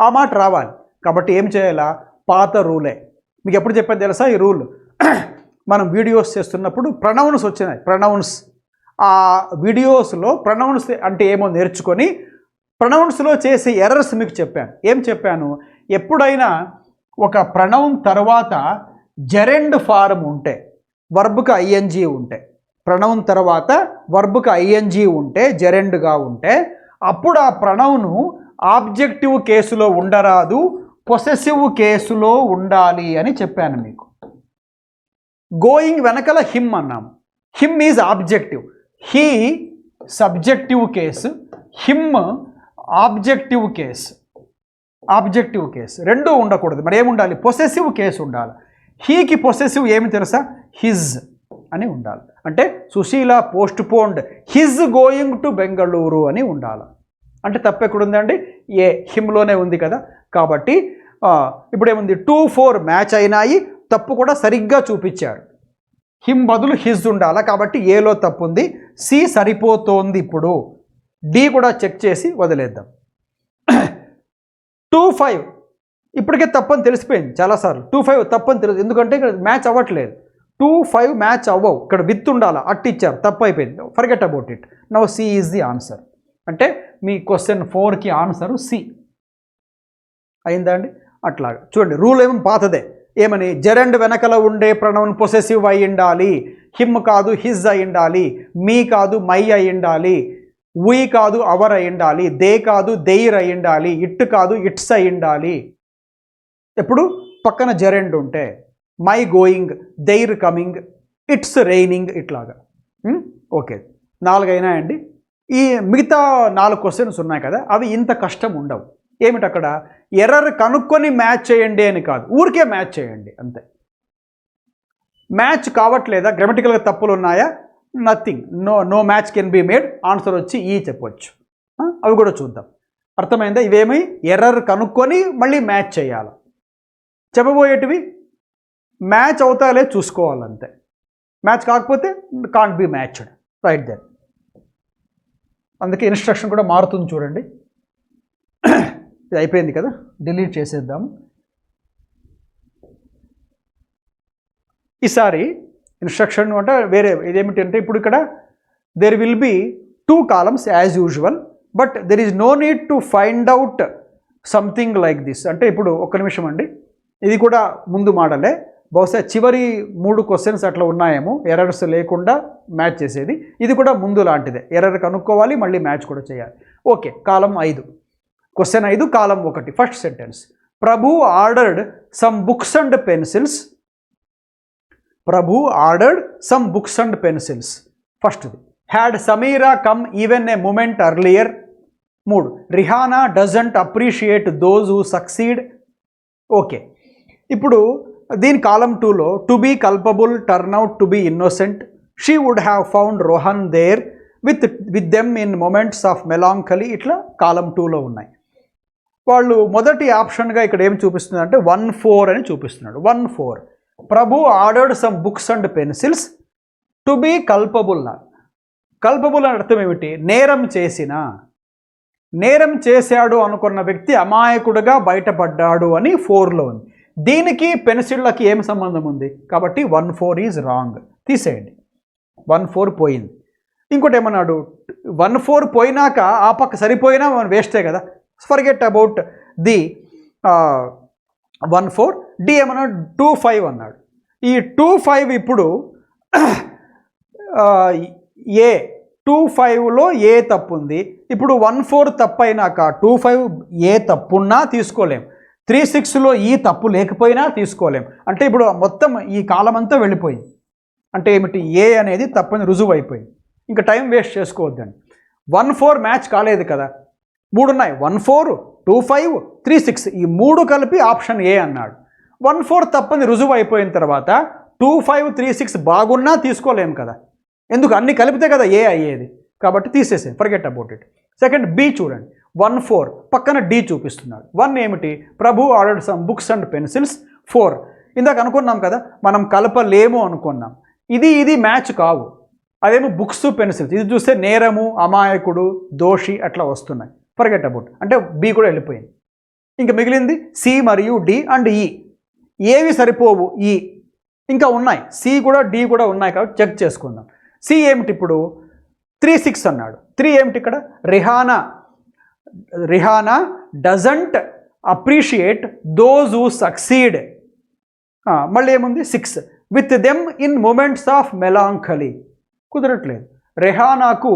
ఆ మాట రావాలి. కాబట్టి ఏం చేయాలా? పాత రూలే. మీకు ఎప్పుడు చెప్పాను తెలుసా ఈ రూల్? మనం వీడియోస్ చేస్తున్నప్పుడు ప్రొనౌన్స్ వచ్చినాయి. ప్రొనౌన్స్ ఆ వీడియోస్లో ప్రొనౌన్స్ అంటే ఏమో నేర్చుకొని ప్రొనౌన్స్లో చేసే ఎర్రర్స్ మీకు చెప్పాను. ఏం చెప్పాను? ఎప్పుడైనా ఒక ప్రొనౌన్ తర్వాత జెరెండ్ ఫార్మ్ ఉంటే, వర్బ్కి ఐఎన్జీ ఉంటే, ప్రొనౌన్ తర్వాత వర్బ్కి ఐఎన్జీ ఉంటే, జెరెండ్గా ఉంటే, అప్పుడు ఆ ప్రొనౌను ఆబ్జెక్టివ్ కేసులో ఉండరాదు, పొసెసివ్ కేసులో ఉండాలి అని చెప్పాను మీకు. గోయింగ్ వెనకల హిమ్ అన్నాము. Him is objective, he subjective case, him objective case రెండూ ఉండకూడదు. మరి ఏముండాలి? పొసెసివ్ కేసు ఉండాలి. హీకి పొసెసివ్ ఏమి తెలుసా? హిజ్ అని ఉండాలి. అంటే Sushila postponed his going to Bengaluru అని ఉండాలి. అంటే తప్పు ఎక్కడుందండి? ఏ హిమ్లోనే ఉంది కదా. కాబట్టి ఇప్పుడు ఏముంది? 2-4 మ్యాచ్ అయినాయి. తప్పు కూడా సరిగ్గా చూపించాడు. హిమ్ బదులు హిజ్ ఉండాలి. కాబట్టి ఏలో తప్పు ఉంది. సి సరిపోతోంది. ఇప్పుడు డి కూడా చెక్ చేసి వదిలేద్దాం. 2-5 ఇప్పటికే తప్పని తెలిసిపోయింది చాలాసార్లు. 2-5 తప్పని తెలుసు, ఎందుకంటే ఇక్కడ మ్యాచ్ అవ్వట్లేదు. 2-5 మ్యాచ్ అవ్వవు. ఇక్కడ విత్ ఉండాలా, అట్టు ఇచ్చారు, తప్పు అయిపోయింది. Forget about it. Now see is the answer. అంటే మీ క్వశ్చన్ 4కి ఆన్సరు సి అయిందా అండి? అట్లాగా చూడండి. రూల్ ఏమో పాతదే. ఏమని? జెరెండ్ వెనకల ఉండే ప్రొనౌన్ పొసెసివ్ అయి ఉండాలి. హిమ్ కాదు హిజ్ అయి ఉండాలి. మీ కాదు మై అయి ఉండాలి. వీ కాదు అవర్ అయి ఉండాలి. దే కాదు దెయిర్ అయి ఉండాలి. ఇట్ కాదు ఇట్స్ అయి ఉండాలి. ఎప్పుడు పక్కన జెరెండ్ ఉంటే my going, their coming, it's raining, ఇట్లాగా. ఓకే, 4 అయినాయండి. ఈ మిగతా 4 క్వశ్చన్స్ ఉన్నాయి కదా, అవి ఇంత కష్టం ఉండవు. ఏమిటి అక్కడ? ఎర్రర్ కనుక్కొని మ్యాచ్ చేయండి అని కాదు, ఊరికే మ్యాచ్ చేయండి అంతే. మ్యాచ్ కావట్లేదా? గ్రామటికల్గా తప్పులు ఉన్నాయా? Nothing, no match can be made. Answer వచ్చి ఈ చెప్పవచ్చు. అవి కూడా చూద్దాం. అర్థమైందా? ఇవేమి ఎర్రర్ కనుక్కొని మళ్ళీ మ్యాచ్ చేయాలి. చెప్పబోయేటివి మ్యాచ్ అవుతాలే చూసుకోవాలంతే. మ్యాచ్ కాకపోతే can't be matched, right then. అందుకే ఇన్స్ట్రక్షన్ కూడా మారుతుంది చూడండి. ఇది అయిపోయింది కదా, డిలీట్ చేసేద్దాం. ఈసారి ఇన్స్ట్రక్షన్ అంటే వేరే ఇదేమిటంటే, ఇప్పుడు ఇక్కడ there will be 2 columns as usual. But there is no need to find out something like this. అంటే ఇప్పుడు ఒక్క నిమిషం అండి, ఇది కూడా ముందు మోడలే, బహుశా చివరి 3 క్వశ్చన్స్ అట్లా ఉన్నాయేమో ఎర్రర్స్ లేకుండా మ్యాచ్ చేసేది. ఇది కూడా ముందు లాంటిదే, ఎర్రర్ కనుక్కోవాలి మళ్ళీ మ్యాచ్ కూడా చేయాలి. Okay, column 5, question 5 column 1, first sentence. Prabhu ordered some books and pencils. Prabhu ordered some books and pencils, ఫస్ట్ది. Had Sameera come even a moment earlier. 3, Rihana doesn't appreciate those who succeed. Okay, ఇప్పుడు దీని కాలం 2లో to be culpable turn out to be innocent. She would have found Rohan there with them in moments of melancholy. ఇట్లా column 2లో ఉన్నాయి. వాళ్ళు మొదటి ఆప్షన్గా ఇక్కడ ఏం చూపిస్తుంది అంటే 1-4 అని చూపిస్తున్నాడు. 1-4, Prabhu ordered some books and pencils to be culpable. Culpable అని అర్థం ఏమిటి? నేరం చేశాడు అనుకున్న వ్యక్తి అమాయకుడుగా బయటపడ్డాడు అని 4లో ఉంది. దీనికి పెన్సిళ్ళకి ఏం సంబంధం ఉంది? కాబట్టి 1-4 ఈజ్ రాంగ్, తీసేయండి. 1-4 పోయింది. ఇంకోటి ఏమన్నాడు? 1-4 పోయినాక ఆ పక్క సరిపోయినా మనం వేస్టే కదా, ఫర్గెట్ అబౌట్ ది 1-4. డి ఏమన్నాడు? 2-5 అన్నాడు. ఈ 2-5 ఇప్పుడు ఏ 2-5లో ఏ తప్పు ఉంది. ఇప్పుడు 1-4 తప్పు అయినాక 2-5 ఏ తప్పున్నా తీసుకోలేం, 3-6లో ఈ తప్పు లేకపోయినా తీసుకోలేం. అంటే ఇప్పుడు మొత్తం ఈ కాలం అంతా వెళ్ళిపోయింది. అంటే ఏమిటి? ఏ అనేది తప్పని రుజువు అయిపోయింది. ఇంకా టైం వేస్ట్ చేసుకోవద్దండి. 1-4 మ్యాచ్ కాలేదు కదా, 3 ఉన్నాయి, 1-4, 2-5, 3-6, ఈ 3 కలిపి ఆప్షన్ ఏ అన్నాడు. 1-4 తప్పని రుజువు అయిపోయిన తర్వాత 2-5, 3-6 బాగున్నా తీసుకోలేము కదా, ఎందుకు? అన్ని కలిపితే కదా ఏ అయ్యేది. కాబట్టి తీసేసేది, forget about it. Second B చూడండి, 1-4 పక్కన డి చూపిస్తున్నాడు. 1 ఏమిటి? Prabhu ordered some books and pencils. 4 ఇందాక అనుకున్నాం కదా, మనం కలపలేము అనుకున్నాం. ఇది మ్యాచ్ కావు. అదేమో బుక్స్ పెన్సిల్స్, ఇది చూస్తే నేరము, అమాయకుడు, దోషి అట్లా వస్తున్నాయి. ఫర్గెట్ అబౌట్, అంటే బి కూడా వెళ్ళిపోయింది. ఇంకా మిగిలింది సి మరియు డి అండ్ ఈ. ఏవి సరిపోవు? ఈ ఇంకా ఉన్నాయి, సి కూడా డి కూడా ఉన్నాయి కాబట్టి చెక్ చేసుకుందాం. సి ఏమిటి ఇప్పుడు? 3-6 అన్నాడు. 3 ఏమిటి ఇక్కడ? Rihana doesn't appreciate those who succeed. మళ్ళీ ఏముంది? 6, with them in moments of melancholy. కుదరట్లేదు. రెహానాకు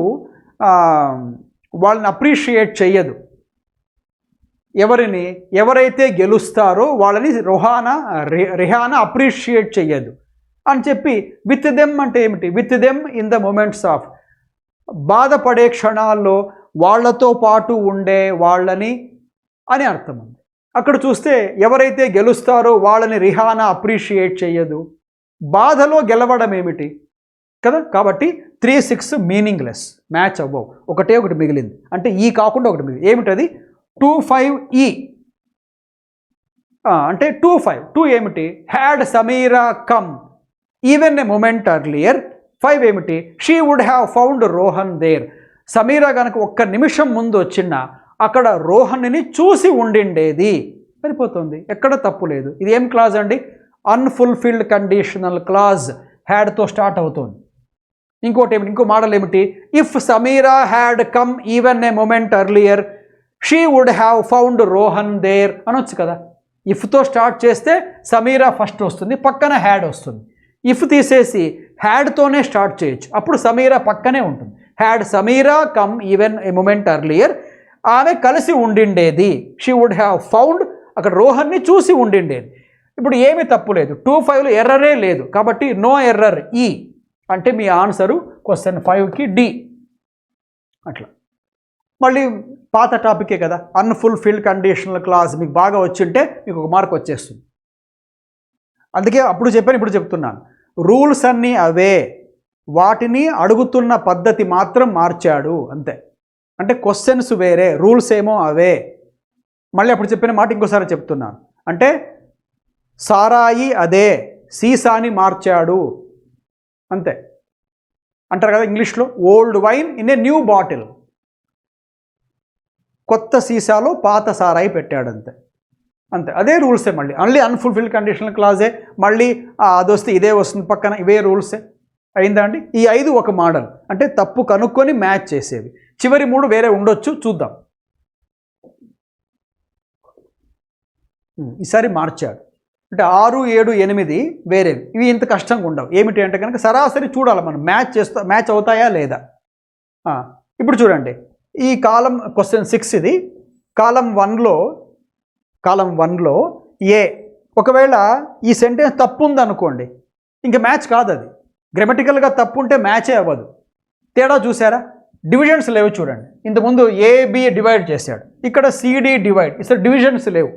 వాళ్ళని అప్రిషియేట్ చెయ్యదు. ఎవరైతే గెలుస్తారో వాళ్ళని రిహానా అప్రిషియేట్ చెయ్యదు అని చెప్పి విత్ దెమ్ అంటే ఏమిటి? With them in the moments of, బాధపడే క్షణాల్లో వాళ్లతో పాటు ఉండే వాళ్ళని అని అర్థం ఉంది. అక్కడ చూస్తే ఎవరైతే గెలుస్తారో వాళ్ళని రిహానా అప్రిషియేట్ చెయ్యదు. బాధలో గెలవడం ఏమిటి కదా, కాబట్టి 3-6 మీనింగ్లెస్, మ్యాచ్ అవ్వవు. ఒకటి మిగిలింది, అంటే ఈ కాకుండా ఒకటి మిగిలింది. ఏమిటది? 2-5 అంటే 2 ఏమిటి? Had Sameera come even a moment earlier. 5 ఏమిటి? She would have found Rohan there. Samira కనుక ఒక్క నిమిషం ముందు వచ్చినా అక్కడ రోహన్ని చూసి ఉండిండేది. సరిపోతుంది, ఎక్కడ తప్పు లేదు. ఇది ఏం క్లాజ్ అండి? అన్ఫుల్ఫిల్డ్ కండిషనల్ క్లాజ్, హ్యాడ్తో స్టార్ట్ అవుతుంది. ఇంకోటి ఏమిటి? ఇంకో మోడల్ ఏమిటి? If Samira had come even a moment earlier she would have found Rohan there అనొచ్చు కదా. ఇఫ్తో స్టార్ట్ చేస్తే సమీరా ఫస్ట్ వస్తుంది, పక్కన హ్యాడ్ వస్తుంది. ఇఫ్ తీసేసి హ్యాడ్తోనే స్టార్ట్ చేయొచ్చు, అప్పుడు సమీరా పక్కనే ఉంటుంది. Had Sameera come even a moment earlier, ఆమె కలిసి ఉండిండేది. షీ వుడ్ హ్యావ్ ఫౌండ్, అక్కడ రోహన్ని చూసి ఉండిండేది. ఇప్పుడు ఏమీ తప్పు లేదు, 2-5లో ఎర్రరే లేదు కాబట్టి నో ఎర్రర్. ఈ అంటే మీ ఆన్సరు క్వశ్చన్ 5కి డి. అట్లా మళ్ళీ పాత టాపికే కదా, అన్ఫుల్ఫిల్డ్ కండిషనల్ క్లాజ్ మీకు బాగా వచ్చింటే మీకు 1 మార్క్ వచ్చేస్తుంది. అందుకే అప్పుడు చెప్పాను, ఇప్పుడు చెప్తున్నాను. రూల్స్ అన్నీ అవే, వాటిని అడుగుతున్న పద్ధతి మాత్రం మార్చాడు అంతే. అంటే క్వశ్చన్స్ వేరే, రూల్స్ ఏమో అవే. మళ్ళీ అప్పుడు చెప్పిన మాట ఇంకోసారి చెప్తున్నాను. అంటే సారాయి అదే, సీసాని మార్చాడు అంతే అంటారు కదా ఇంగ్లీష్లో. Old wine in a new bottle, కొత్త సీసాలో పాత సారాయి పెట్టాడు అంతే. అదే రూల్సే. మళ్ళీ అన్ఫుల్ఫిల్డ్ కండిషనల్ క్లాజే, మళ్ళీ అది వస్తే ఇదే వస్తుంది పక్కన, ఇవే రూల్సే. అయిందా అండి? ఈ 5 ఒక మోడల్, అంటే తప్పు కనుక్కొని మ్యాచ్ చేసేవి. చివరి 3 వేరే ఉండొచ్చు, చూద్దాం. ఈసారి మార్చాడు. అంటే 6, 7, 8 వేరేవి. ఇవి ఇంత కష్టంగా ఉండవు. ఏమిటి అంటే కనుక సరాసరి చూడాలి మనం, మ్యాచ్ అవుతాయా లేదా. ఇప్పుడు చూడండి, ఈ కాలం క్వశ్చన్ 6 ఇది. కాలం 1లో ఏ. ఒకవేళ ఈ సెంటెన్స్ తప్పు ఉందనుకోండి, ఇంకా మ్యాచ్ కాదు. అది గ్రామటికల్గా తప్పు ఉంటే మ్యాచే అవ్వదు. తేడా చూసారా? డివిజన్స్ లేవు చూడండి. ఇంతకుముందు ఏబి డివైడ్ చేశాడు, ఇక్కడ సిడి డివైడ్, ఇక్కడ డివిజన్స్ లేవు.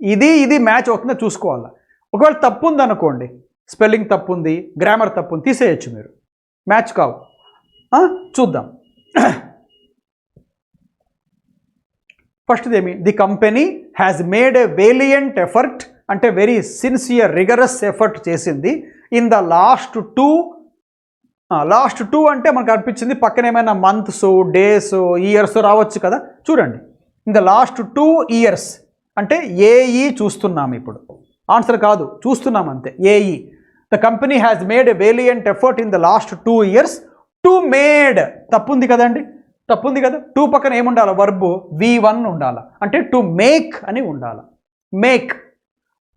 ఇది మ్యాచ్ అవుతుందో చూసుకోవాలి. ఒకవేళ తప్పు ఉందనుకోండి, స్పెల్లింగ్ తప్పు ఉంది, గ్రామర్ తప్పు ఉంది, తీసేయచ్చు మీరు, మ్యాచ్ కావు. చూద్దాం. ఫస్ట్ది ఏమి? The company has made a valiant effort, అంటే వెరీ సిన్సియర్ రిగరస్ ఎఫర్ట్ చేసింది. ఇన్ ద లాస్ట్ టూ అంటే మనకు అనిపించింది పక్కన ఏమైనా మంత్స్, డేస్, ఇయర్స్ రావచ్చు కదా. చూడండి, ఇన్ ద లాస్ట్ 2 years అంటే ఏఈ చూస్తున్నాం. ఇప్పుడు ఆన్సర్ కాదు, చూస్తున్నాం అంతే. A E. The company has made a valiant effort in the last 2 years to made. తప్పుంది కదండి, తప్పుంది కదా. 2 పక్కన ఏముండాలి? వర్బ్ V1 ఉండాలి. అంటే టు మేక్ అని ఉండాలి. మేక్,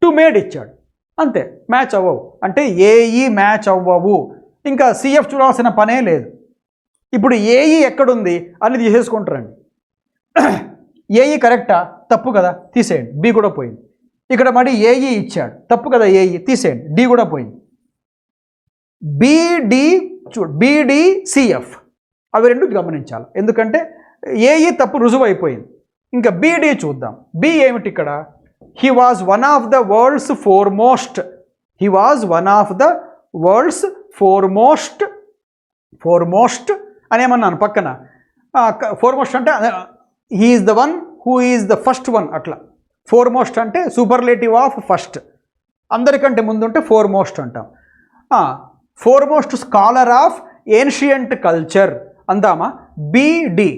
టు మేడ్ ఇచ్చాడు అంతే. మ్యాచ్ అవ్వవు, అంటే ఏఈ మ్యాచ్ అవ్వవు. ఇంకా సిఎఫ్ చూడాల్సిన పనే లేదు. ఇప్పుడు ఏఈ ఎక్కడుంది అని తీసేసుకుంటారండి. ఏఈ కరెక్టా? తప్పు కదా, తీసేయండి. బి కూడా పోయింది. ఇక్కడ మరి ఏఈ ఇచ్చాడు, తప్పు కదా, ఏఈ తీసేయండి. డి కూడా పోయింది. బిడిసిఎఫ్ అవి రెండు గమనించాలి, ఎందుకంటే ఏఈ తప్పు రుజువు అయిపోయింది. ఇంకా బిడి చూద్దాం. బి ఏమిటి ఇక్కడ? He was one of the world's foremost. He was one of the world's foremost అని ఏమన్నాను పక్కన. ఫోర్మోస్ట్ అంటే he is the one who is the first one, అట్లా. ఫోర్మోస్ట్ అంటే సూపర్లేటివ్ ఆఫ్ ఫస్ట్, అందరికంటే ముందు ఉంటే ఫోర్మోస్ట్ అంటాం. Foremost scholar of ancient culture అందామా? బిడి.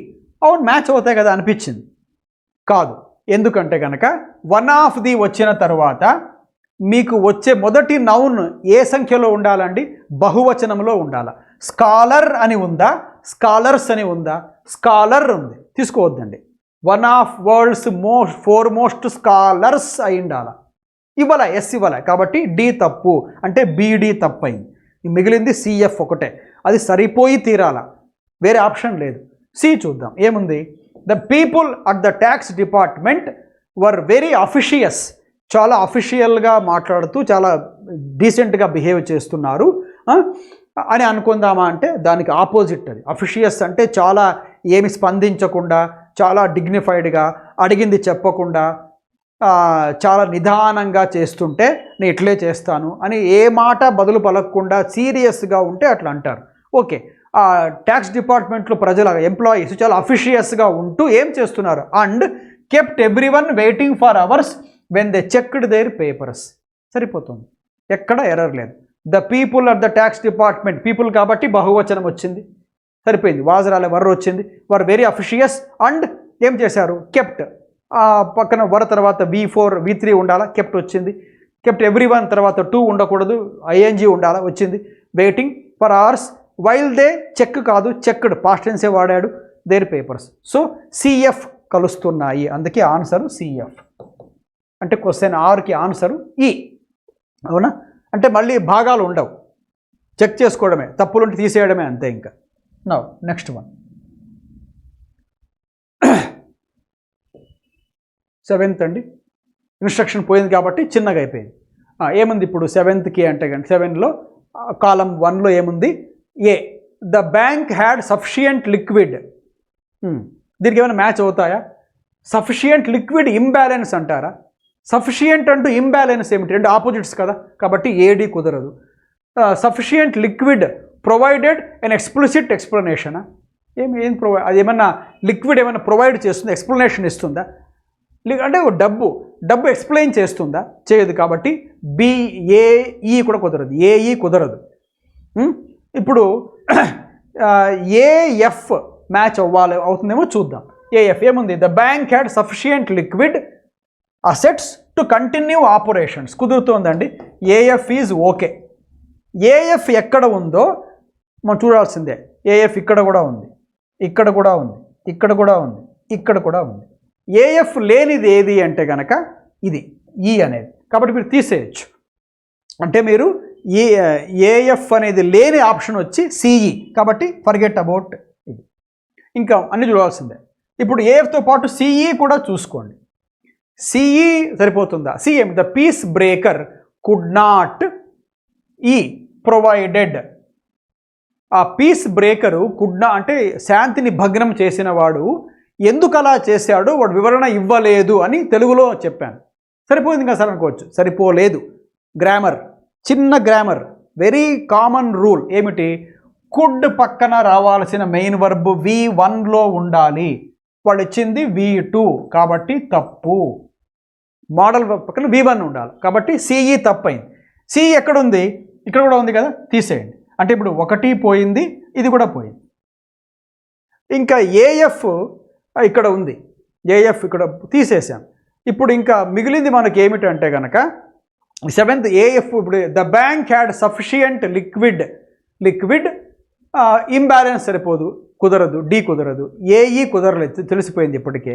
అవును, మ్యాచ్ అవుతాయి కదా అనిపించింది. కాదు, ఎందుకంటే కనుక వన్ ఆఫ్ ది వచ్చిన తర్వాత మీకు వచ్చే మొదటి నౌన్ ఏ సంఖ్యలో ఉండాలండి? బహువచనంలో ఉండాలి. స్కాలర్ అని ఉందా? స్కాలర్స్ అని ఉందా? స్కాలర్ ఉంది, తీసుకోవద్దండి. One of world's foremost scholars అయి ఉండాలి. ఇవ్వాల, ఎస్ ఇవ్వాల. కాబట్టి డి తప్పు, అంటే బీడి తప్పు అయింది. మిగిలింది సిఎఫ్ ఒకటే, అది సరిపోయి తీరాల, వేరే ఆప్షన్ లేదు. సి చూద్దాం ఏముంది. The people at the tax department were very officious. చాలా అఫిషియల్గా మాట్లాడుతూ చాలా డీసెంట్గా బిహేవ్ చేస్తున్నారు అని అనుకుందామా అంటే దానికి ఆపోజిట్ అది. అఫిషియస్ అంటే చాలా ఏమి స్పందించకుండా, చాలా డిగ్నిఫైడ్గా, అడిగింది చెప్పకుండా, చాలా నిదానంగా చేస్తుంటే నేను ఇట్లే చేస్తాను అని ఏ మాట బదులు పలకకుండా సీరియస్గా ఉంటే అట్లా అంటారు. ఓకే, ఆ ట్యాక్స్ డిపార్ట్మెంట్లో ప్రజల ఎంప్లాయీస్ చాలా అఫిషియస్గా ఉంటూ ఏం చేస్తున్నారు? And kept everyone waiting for hours when they checked their papers. సరిపోతుంది, ఎక్కడ ఎర్రర్ లేదు. The people at the tax department, people కాబట్టి బహువచనం వచ్చింది, సరిపోయింది. వాజరాలే వర్ర వచ్చింది. వర్ వెరీ అఫిషియస్ అండ్ ఏం చేశారు? కెప్ట్. పక్కన వర తర్వాత V4 V3 ఉండాలా, కెప్ట్ వచ్చింది. కెప్ట్ ఎవ్రీవన్ తర్వాత 2 ఉండకూడదు, ఐఎన్జీ ఉండాలా, వచ్చింది. Waiting for hours while they, check కాదు, చెక్డ్, పాస్ట్ టెన్సే వాడాడు, దేర్ పేపర్స్. సో సిఎఫ్ కలుస్తున్నాయి, అందుకే ఆన్సరు సిఎఫ్. అంటే క్వశ్చన్ ఆర్కి ఆన్సరు ఈ. అవునా? అంటే మళ్ళీ భాగాలు ఉండవు, చెక్ చేసుకోవడమే, తప్పులుంటే తీసేయడమే అంతే. ఇంకా నౌ నెక్స్ట్ వన్. 7th అండి. ఇన్స్ట్రక్షన్ పోయింది కాబట్టి చిన్నగా అయిపోయింది. ఏముంది ఇప్పుడు 7thకి అంటే కానీ 7లో కాలం 1లో ఏముంది? A. The bank had sufficient liquid. దీనికి ఏమైనా మ్యాచ్ అవుతాయా? సఫిషియంట్ లిక్విడ్ ఇంబ్యాలెన్స్ అంటారా? సఫిషియంట్ అంటూ ఇంబ్యాలెన్స్ ఏమిటి? రెండు ఆపోజిట్స్ కదా, కాబట్టి ఏడి కుదరదు. Sufficient liquid provided an explicit ఎక్స్ప్లెనేషనా? ఏం ప్రొవైడ్, అది ఏమన్నా లిక్విడ్ ఏమైనా ప్రొవైడ్ చేస్తుందా, ఎక్స్ప్లెనేషన్ ఇస్తుందా? అంటే డబ్బు ఎక్స్ప్లెయిన్ చేస్తుందా? చేయదు. కాబట్టి బిఏఈ కూడా కుదరదు, ఏఈ కుదరదు. ఇప్పుడు ఏఎఫ్ మ్యాచ్ అవుతుందేమో చూద్దాం. ఏఎఫ్ ఏముంది? The bank had sufficient liquid assets to continue operations. కుదురుతోందండి. A F is okay. ఏఎఫ్ ఎక్కడ ఉందో మనం చూడాల్సిందే. ఏఎఫ్ ఇక్కడ కూడా ఉంది. ఇక్కడ కూడా ఉంది, ఇక్కడ కూడా ఉంది, ఇక్కడ కూడా ఉంది. ఏఎఫ్ లేనిది ఏది అంటే కనుక ఇది ఈ అనేది. కాబట్టి మీరు తీసేయచ్చు. అంటే మీరు ఏఎఫ్ అనేది లేని ఆప్షన్ వచ్చి సిఈ. కాబట్టి ఫర్గెట్ అబౌట్ ఇది. ఇంకా అన్ని చూడాల్సిందే. ఇప్పుడు ఏఎఫ్తో పాటు సిఈ కూడా చూసుకోండి. సిఈ సరిపోతుందా? CM the peace breaker could not be provided. ఆ పీస్ బ్రేకరు కుడ్నా అంటే శాంతిని భగ్నం చేసిన వాడు ఎందుకు అలా చేశాడో వాడు వివరణ ఇవ్వలేదు అని తెలుగులో చెప్పాను. సరిపోయింది కదా సార్ అనుకోవచ్చు. సరిపోలేదు. గ్రామర్, చిన్న గ్రామర్, వెరీ కామన్ రూల్ ఏమిటి? కుడ్ పక్కన రావాల్సిన మెయిన్ వర్బ్ V1లో ఉండాలి. వాడు ఇచ్చింది V2 కాబట్టి తప్పు. మోడల్ పక్కన V1 ఉండాలి కాబట్టి సిఈ తప్పైంది. సిఈ ఎక్కడుంది? ఇక్కడ కూడా ఉంది కదా, తీసేయండి. అంటే ఇప్పుడు ఒకటి పోయింది, ఇది కూడా పోయింది. ఇంకా ఏఎఫ్ ఇక్కడ ఉంది, ఏఎఫ్ ఇక్కడ తీసేసాం. ఇప్పుడు ఇంకా మిగిలింది మనకి ఏమిటంటే కనుక 7th ఏఎఫ్. ఇప్పుడు the bank had sufficient liquid imbalance సరిపోదు, కుదరదు. డి కుదరదు, ఏఈ కుదరలేదు, తెలిసిపోయింది ఇప్పటికే.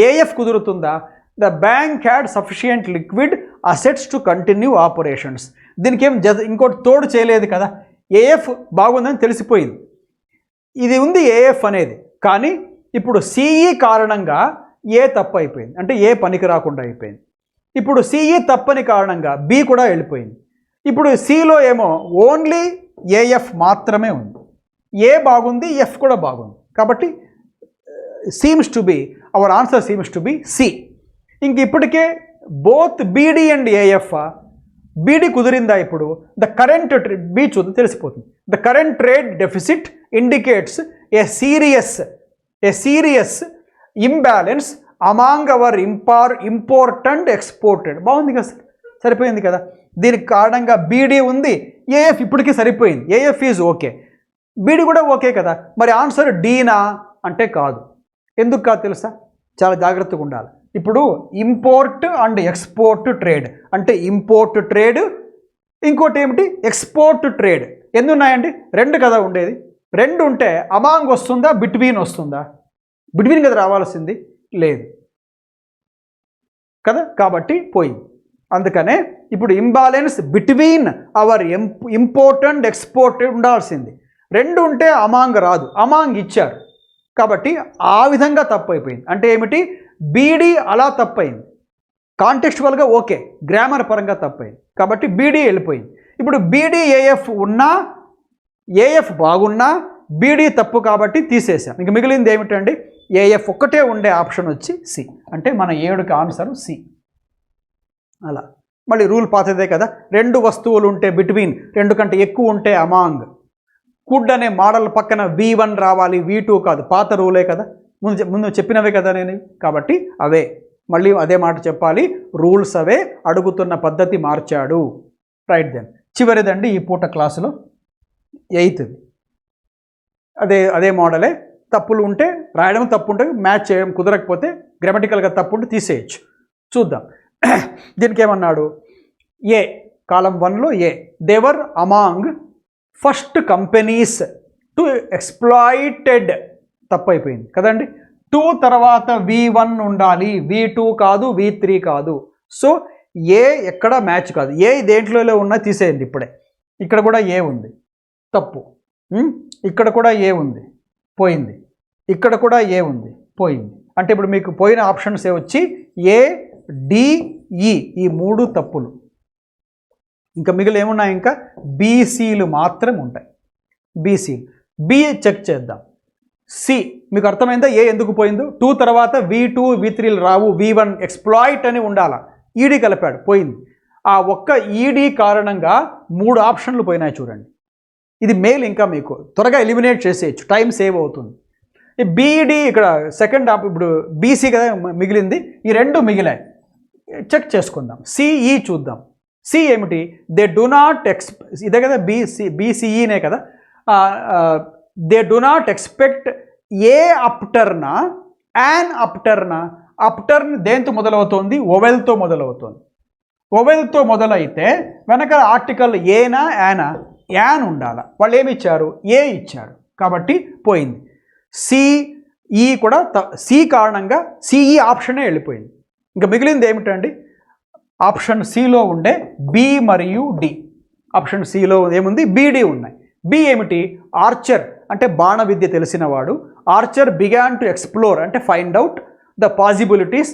ఏఎఫ్ కుదురుతుందా? The bank had sufficient liquid assets to continue operations. దీనికి ఏం ఇంకోటి తోడు చేయలేదు కదా. ఏఎఫ్ బాగుందని తెలిసిపోయింది, ఇది ఉంది ఏఎఫ్ అనేది. కానీ ఇప్పుడు సిఈ కారణంగా ఏ తప్పు అయిపోయింది, అంటే ఏ పనికి రాకుండా అయిపోయింది. ఇప్పుడు సిఈ తప్పని కారణంగా బి కూడా వెళ్ళిపోయింది. ఇప్పుడు సిలో ఏమో ఓన్లీ ఏఎఫ్ మాత్రమే ఉంది. ఏ బాగుంది, ఎఫ్ కూడా బాగుంది. కాబట్టి seems to be, our answer seems to be C. ఇంక ఇప్పటికే both B D and A F. B D కుదిరిందా? ఇప్పుడు ద కరెంట్ బి చూద్దాం, తెలిసిపోతుంది. The current trade deficit indicates a serious imbalance among our important exported. బాగుంది కదా సార్, సరిపోయింది కదా. దీనికి కారణంగా బీడీ ఉంది, ఏఎఫ్ ఇప్పటికీ సరిపోయింది. ఏఎఫ్ ఈజ్ ఓకే, బీడీ కూడా ఓకే కదా. మరి ఆన్సర్ డీనా అంటే కాదు. ఎందుకు కాదు తెలుసా? చాలా జాగ్రత్తగా ఉండాలి. ఇప్పుడు ఇంపోర్ట్ అండ్ ఎక్స్పోర్ట్ ట్రేడ్ అంటే ఇంపోర్ట్ ట్రేడ్, ఇంకోటి ఏమిటి ఎక్స్పోర్ట్ ట్రేడ్. ఎన్ని ఉన్నాయండి? 2 కదా ఉండేది. 2 ఉంటే అమాంగ్ వస్తుందా, బిట్వీన్ వస్తుందా? బిట్వీన్ కదా రావాల్సింది, లేదు కదా, కాబట్టి పోయింది. అందుకనే ఇప్పుడు imbalance between hour import and export ఉండాల్సింది. 2 ఉంటే అమాంగ్ రాదు, అమాంగ్ ఇచ్చారు కాబట్టి ఆ విధంగా తప్పు అయిపోయింది. అంటే ఏమిటి? బీడీ అలా తప్పైంది, కాంటెక్స్చువల్గా ఓకే, గ్రామర్ పరంగా తప్పైంది కాబట్టి బీడీ వెళ్ళిపోయింది. ఇప్పుడు బీడీ ఏఎఫ్ ఉన్నా, ఏఎఫ్ బాగున్నా బీడీ తప్పు కాబట్టి తీసేసాం. ఇంక మిగిలింది ఏమిటండి? ఏఎఫ్ ఒక్కటే ఉండే ఆప్షన్ వచ్చి సి. అంటే మన 7కి ఆన్సర్ సి. అలా మళ్ళీ రూల్ పాతదే కదా. 2 వస్తువులు ఉంటే బిట్వీన్, 2 కంటే ఎక్కువ ఉంటే అమాంగ్. కుడ్ అనే మోడల్ పక్కన V1 రావాలి, V2 కాదు. పాత రూలే కదా, ముందు చెప్పినవే కదా నేను. కాబట్టి అవే, మళ్ళీ అదే మాట చెప్పాలి. రూల్స్ అవే, అడుగుతున్న పద్ధతి మార్చాడు. Right then. చివరిదండి ఈ పూట క్లాసులో 8th. అదే మోడలే. తప్పులు ఉంటే రాయడం, తప్పు ఉంటే మ్యాచ్ చేయడం కుదరకపోతే గ్రామటికల్గా తప్పు ఉంటే తీసేయచ్చు. చూద్దాం. దీనికి ఏమన్నాడు? ఏ కాలం 1లో A they were among first companies to exploited. తప్పు అయిపోయింది కదండి. 2 తర్వాత V1 ఉండాలి, V2 కాదు, V3 కాదు. సో ఏ ఎక్కడ మ్యాచ్ కాదు. ఏ దేంట్లో ఉన్నా తీసేయండి ఇప్పుడే. ఇక్కడ కూడా ఏ ఉంది, తప్పు. ఇక్కడ కూడా ఏ ఉంది, పోయింది. ఇక్కడ కూడా ఏ ఉంది, పోయింది. అంటే ఇప్పుడు మీకు పోయిన ఆప్షన్స్ వచ్చి ఏ, డి, ఈ, ఈ 3 తప్పులు. ఇంకా మిగిలిన ఏమున్నాయి? ఇంకా బీసీలు మాత్రం ఉంటాయి. బీసీలు. బి చెక్ చేద్దాం. సి మీకు అర్థమైందా? ఏ ఎందుకు పోయిందో? 2 తర్వాత V2 V3లు రావు, V1 ఎక్స్ప్లాయిట్ అని ఉండాలా. ఈడీ కలిపాడు, పోయింది. ఆ ఒక్క ఈడీ కారణంగా 3 ఆప్షన్లు పోయినాయి చూడండి. ఇది మెయిల్. ఇంకా మీకు త్వరగా ఎలిమినేట్ చేసేయచ్చు, టైం సేవ్ అవుతుంది. ఈ బీఈడి ఇక్కడ సెకండ్ ఇప్పుడు బీసీ కదా మిగిలింది, ఈ 2 మిగిలాయి. చెక్ చేసుకుందాం. సిఈ చూద్దాం. సి ఏమిటి? దే డు నాట్ ఇదే కదా, బీసీఈనే కదా. They do not expect a అప్టర్నా, యాన్ అప్టర్నా. అప్టర్న్ దేంతో మొదలవుతోంది? ఓవెల్తో మొదలవుతోంది. ఓవెల్తో మొదలైతే వెనక ఆర్టికల్ ఏనా యానా? యాన్ ఉండాల. వాళ్ళు ఏమి ఇచ్చారు? ఏ ఇచ్చారు కాబట్టి పోయింది. సిఈ కూడా సి కారణంగా సిఈ ఆప్షనే వెళ్ళిపోయింది. ఇంకా మిగిలింది ఏమిటండి? ఆప్షన్ సిలో ఉండే బి మరియు డి. ఆప్షన్ సిలో ఏముంది? బిడి ఉన్నాయి. బి ఏమిటి? ఆర్చర్ అంటే బాణ విద్య తెలిసినవాడు. ఆర్చర్ బిగాన్ టు ఎక్స్ప్లోర్ అంటే ఫైండ్ అవుట్ ద పాసిబిలిటీస్.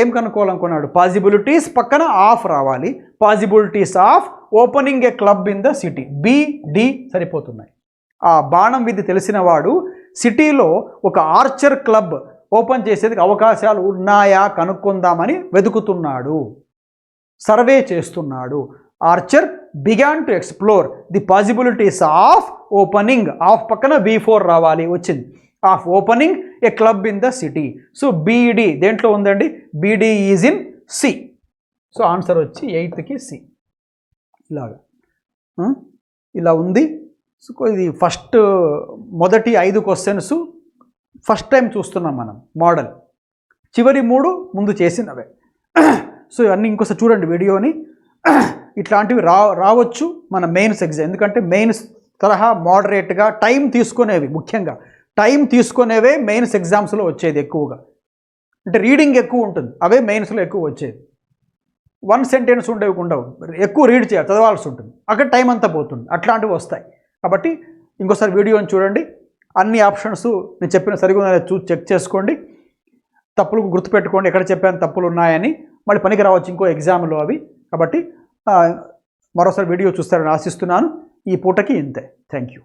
ఏం కనుక్కోవాలనుకున్నాడు? పాసిబిలిటీస్ పక్కన ఆఫ్ రావాలి. Possibilities of opening a club in the city. B D సరిపోతున్నాయి. ఆ బాణం విద్య తెలిసినవాడు సిటీలో ఒక ఆర్చర్ క్లబ్ ఓపెన్ చేసేందుకు అవకాశాలు ఉన్నాయా కనుక్కుందామని వెతుకుతున్నాడు, సర్వే చేస్తున్నాడు. Archer began to explore the possibilities of opening. Of పక్కన B4 రావాలి, వచ్చింది. Of opening a club in the city. So B D దేంట్లో ఉందండి? B D is in C. So answer వచ్చి 8కి సి. ఇలాగా ఇలా ఉంది. సో ఇది మొదటి 5 క్వశ్చన్స్ ఫస్ట్ టైం చూస్తున్నాం మనం మోడల్. చివరి 3 ముందు చేసినవే. సో ఇవన్నీ ఇంకోసారి చూడండి వీడియోని. ఇట్లాంటివి రావచ్చు మన మెయిన్స్ ఎగ్జామ్. ఎందుకంటే మెయిన్స్ తరహా మోడరేట్గా టైం తీసుకునేవి, ముఖ్యంగా టైం తీసుకునేవే మెయిన్స్ ఎగ్జామ్స్లో వచ్చేది ఎక్కువగా. అంటే రీడింగ్ ఎక్కువ ఉంటుంది, అవే మెయిన్స్లో ఎక్కువ వచ్చేది. 1 సెంటెన్స్ ఉండవు, ఎక్కువ రీడ్ చేయాలి, చదవాల్సి ఉంటుంది, అక్కడ టైం అంతా పోతుంది. అట్లాంటివి వస్తాయి. కాబట్టి ఇంకోసారి వీడియోని చూడండి. అన్ని ఆప్షన్స్ నేను చెప్పిన సరిగా చెక్ చేసుకోండి. తప్పులు గుర్తుపెట్టుకోండి, ఎక్కడ చెప్పాను తప్పులు ఉన్నాయని. మళ్ళీ పనికి రావచ్చు ఇంకో ఎగ్జామ్లో అవి. కాబట్టి మరోసారి వీడియో చూస్తారని ఆశిస్తున్నాను. ఈ పూటకి ఇంతే. Thank you.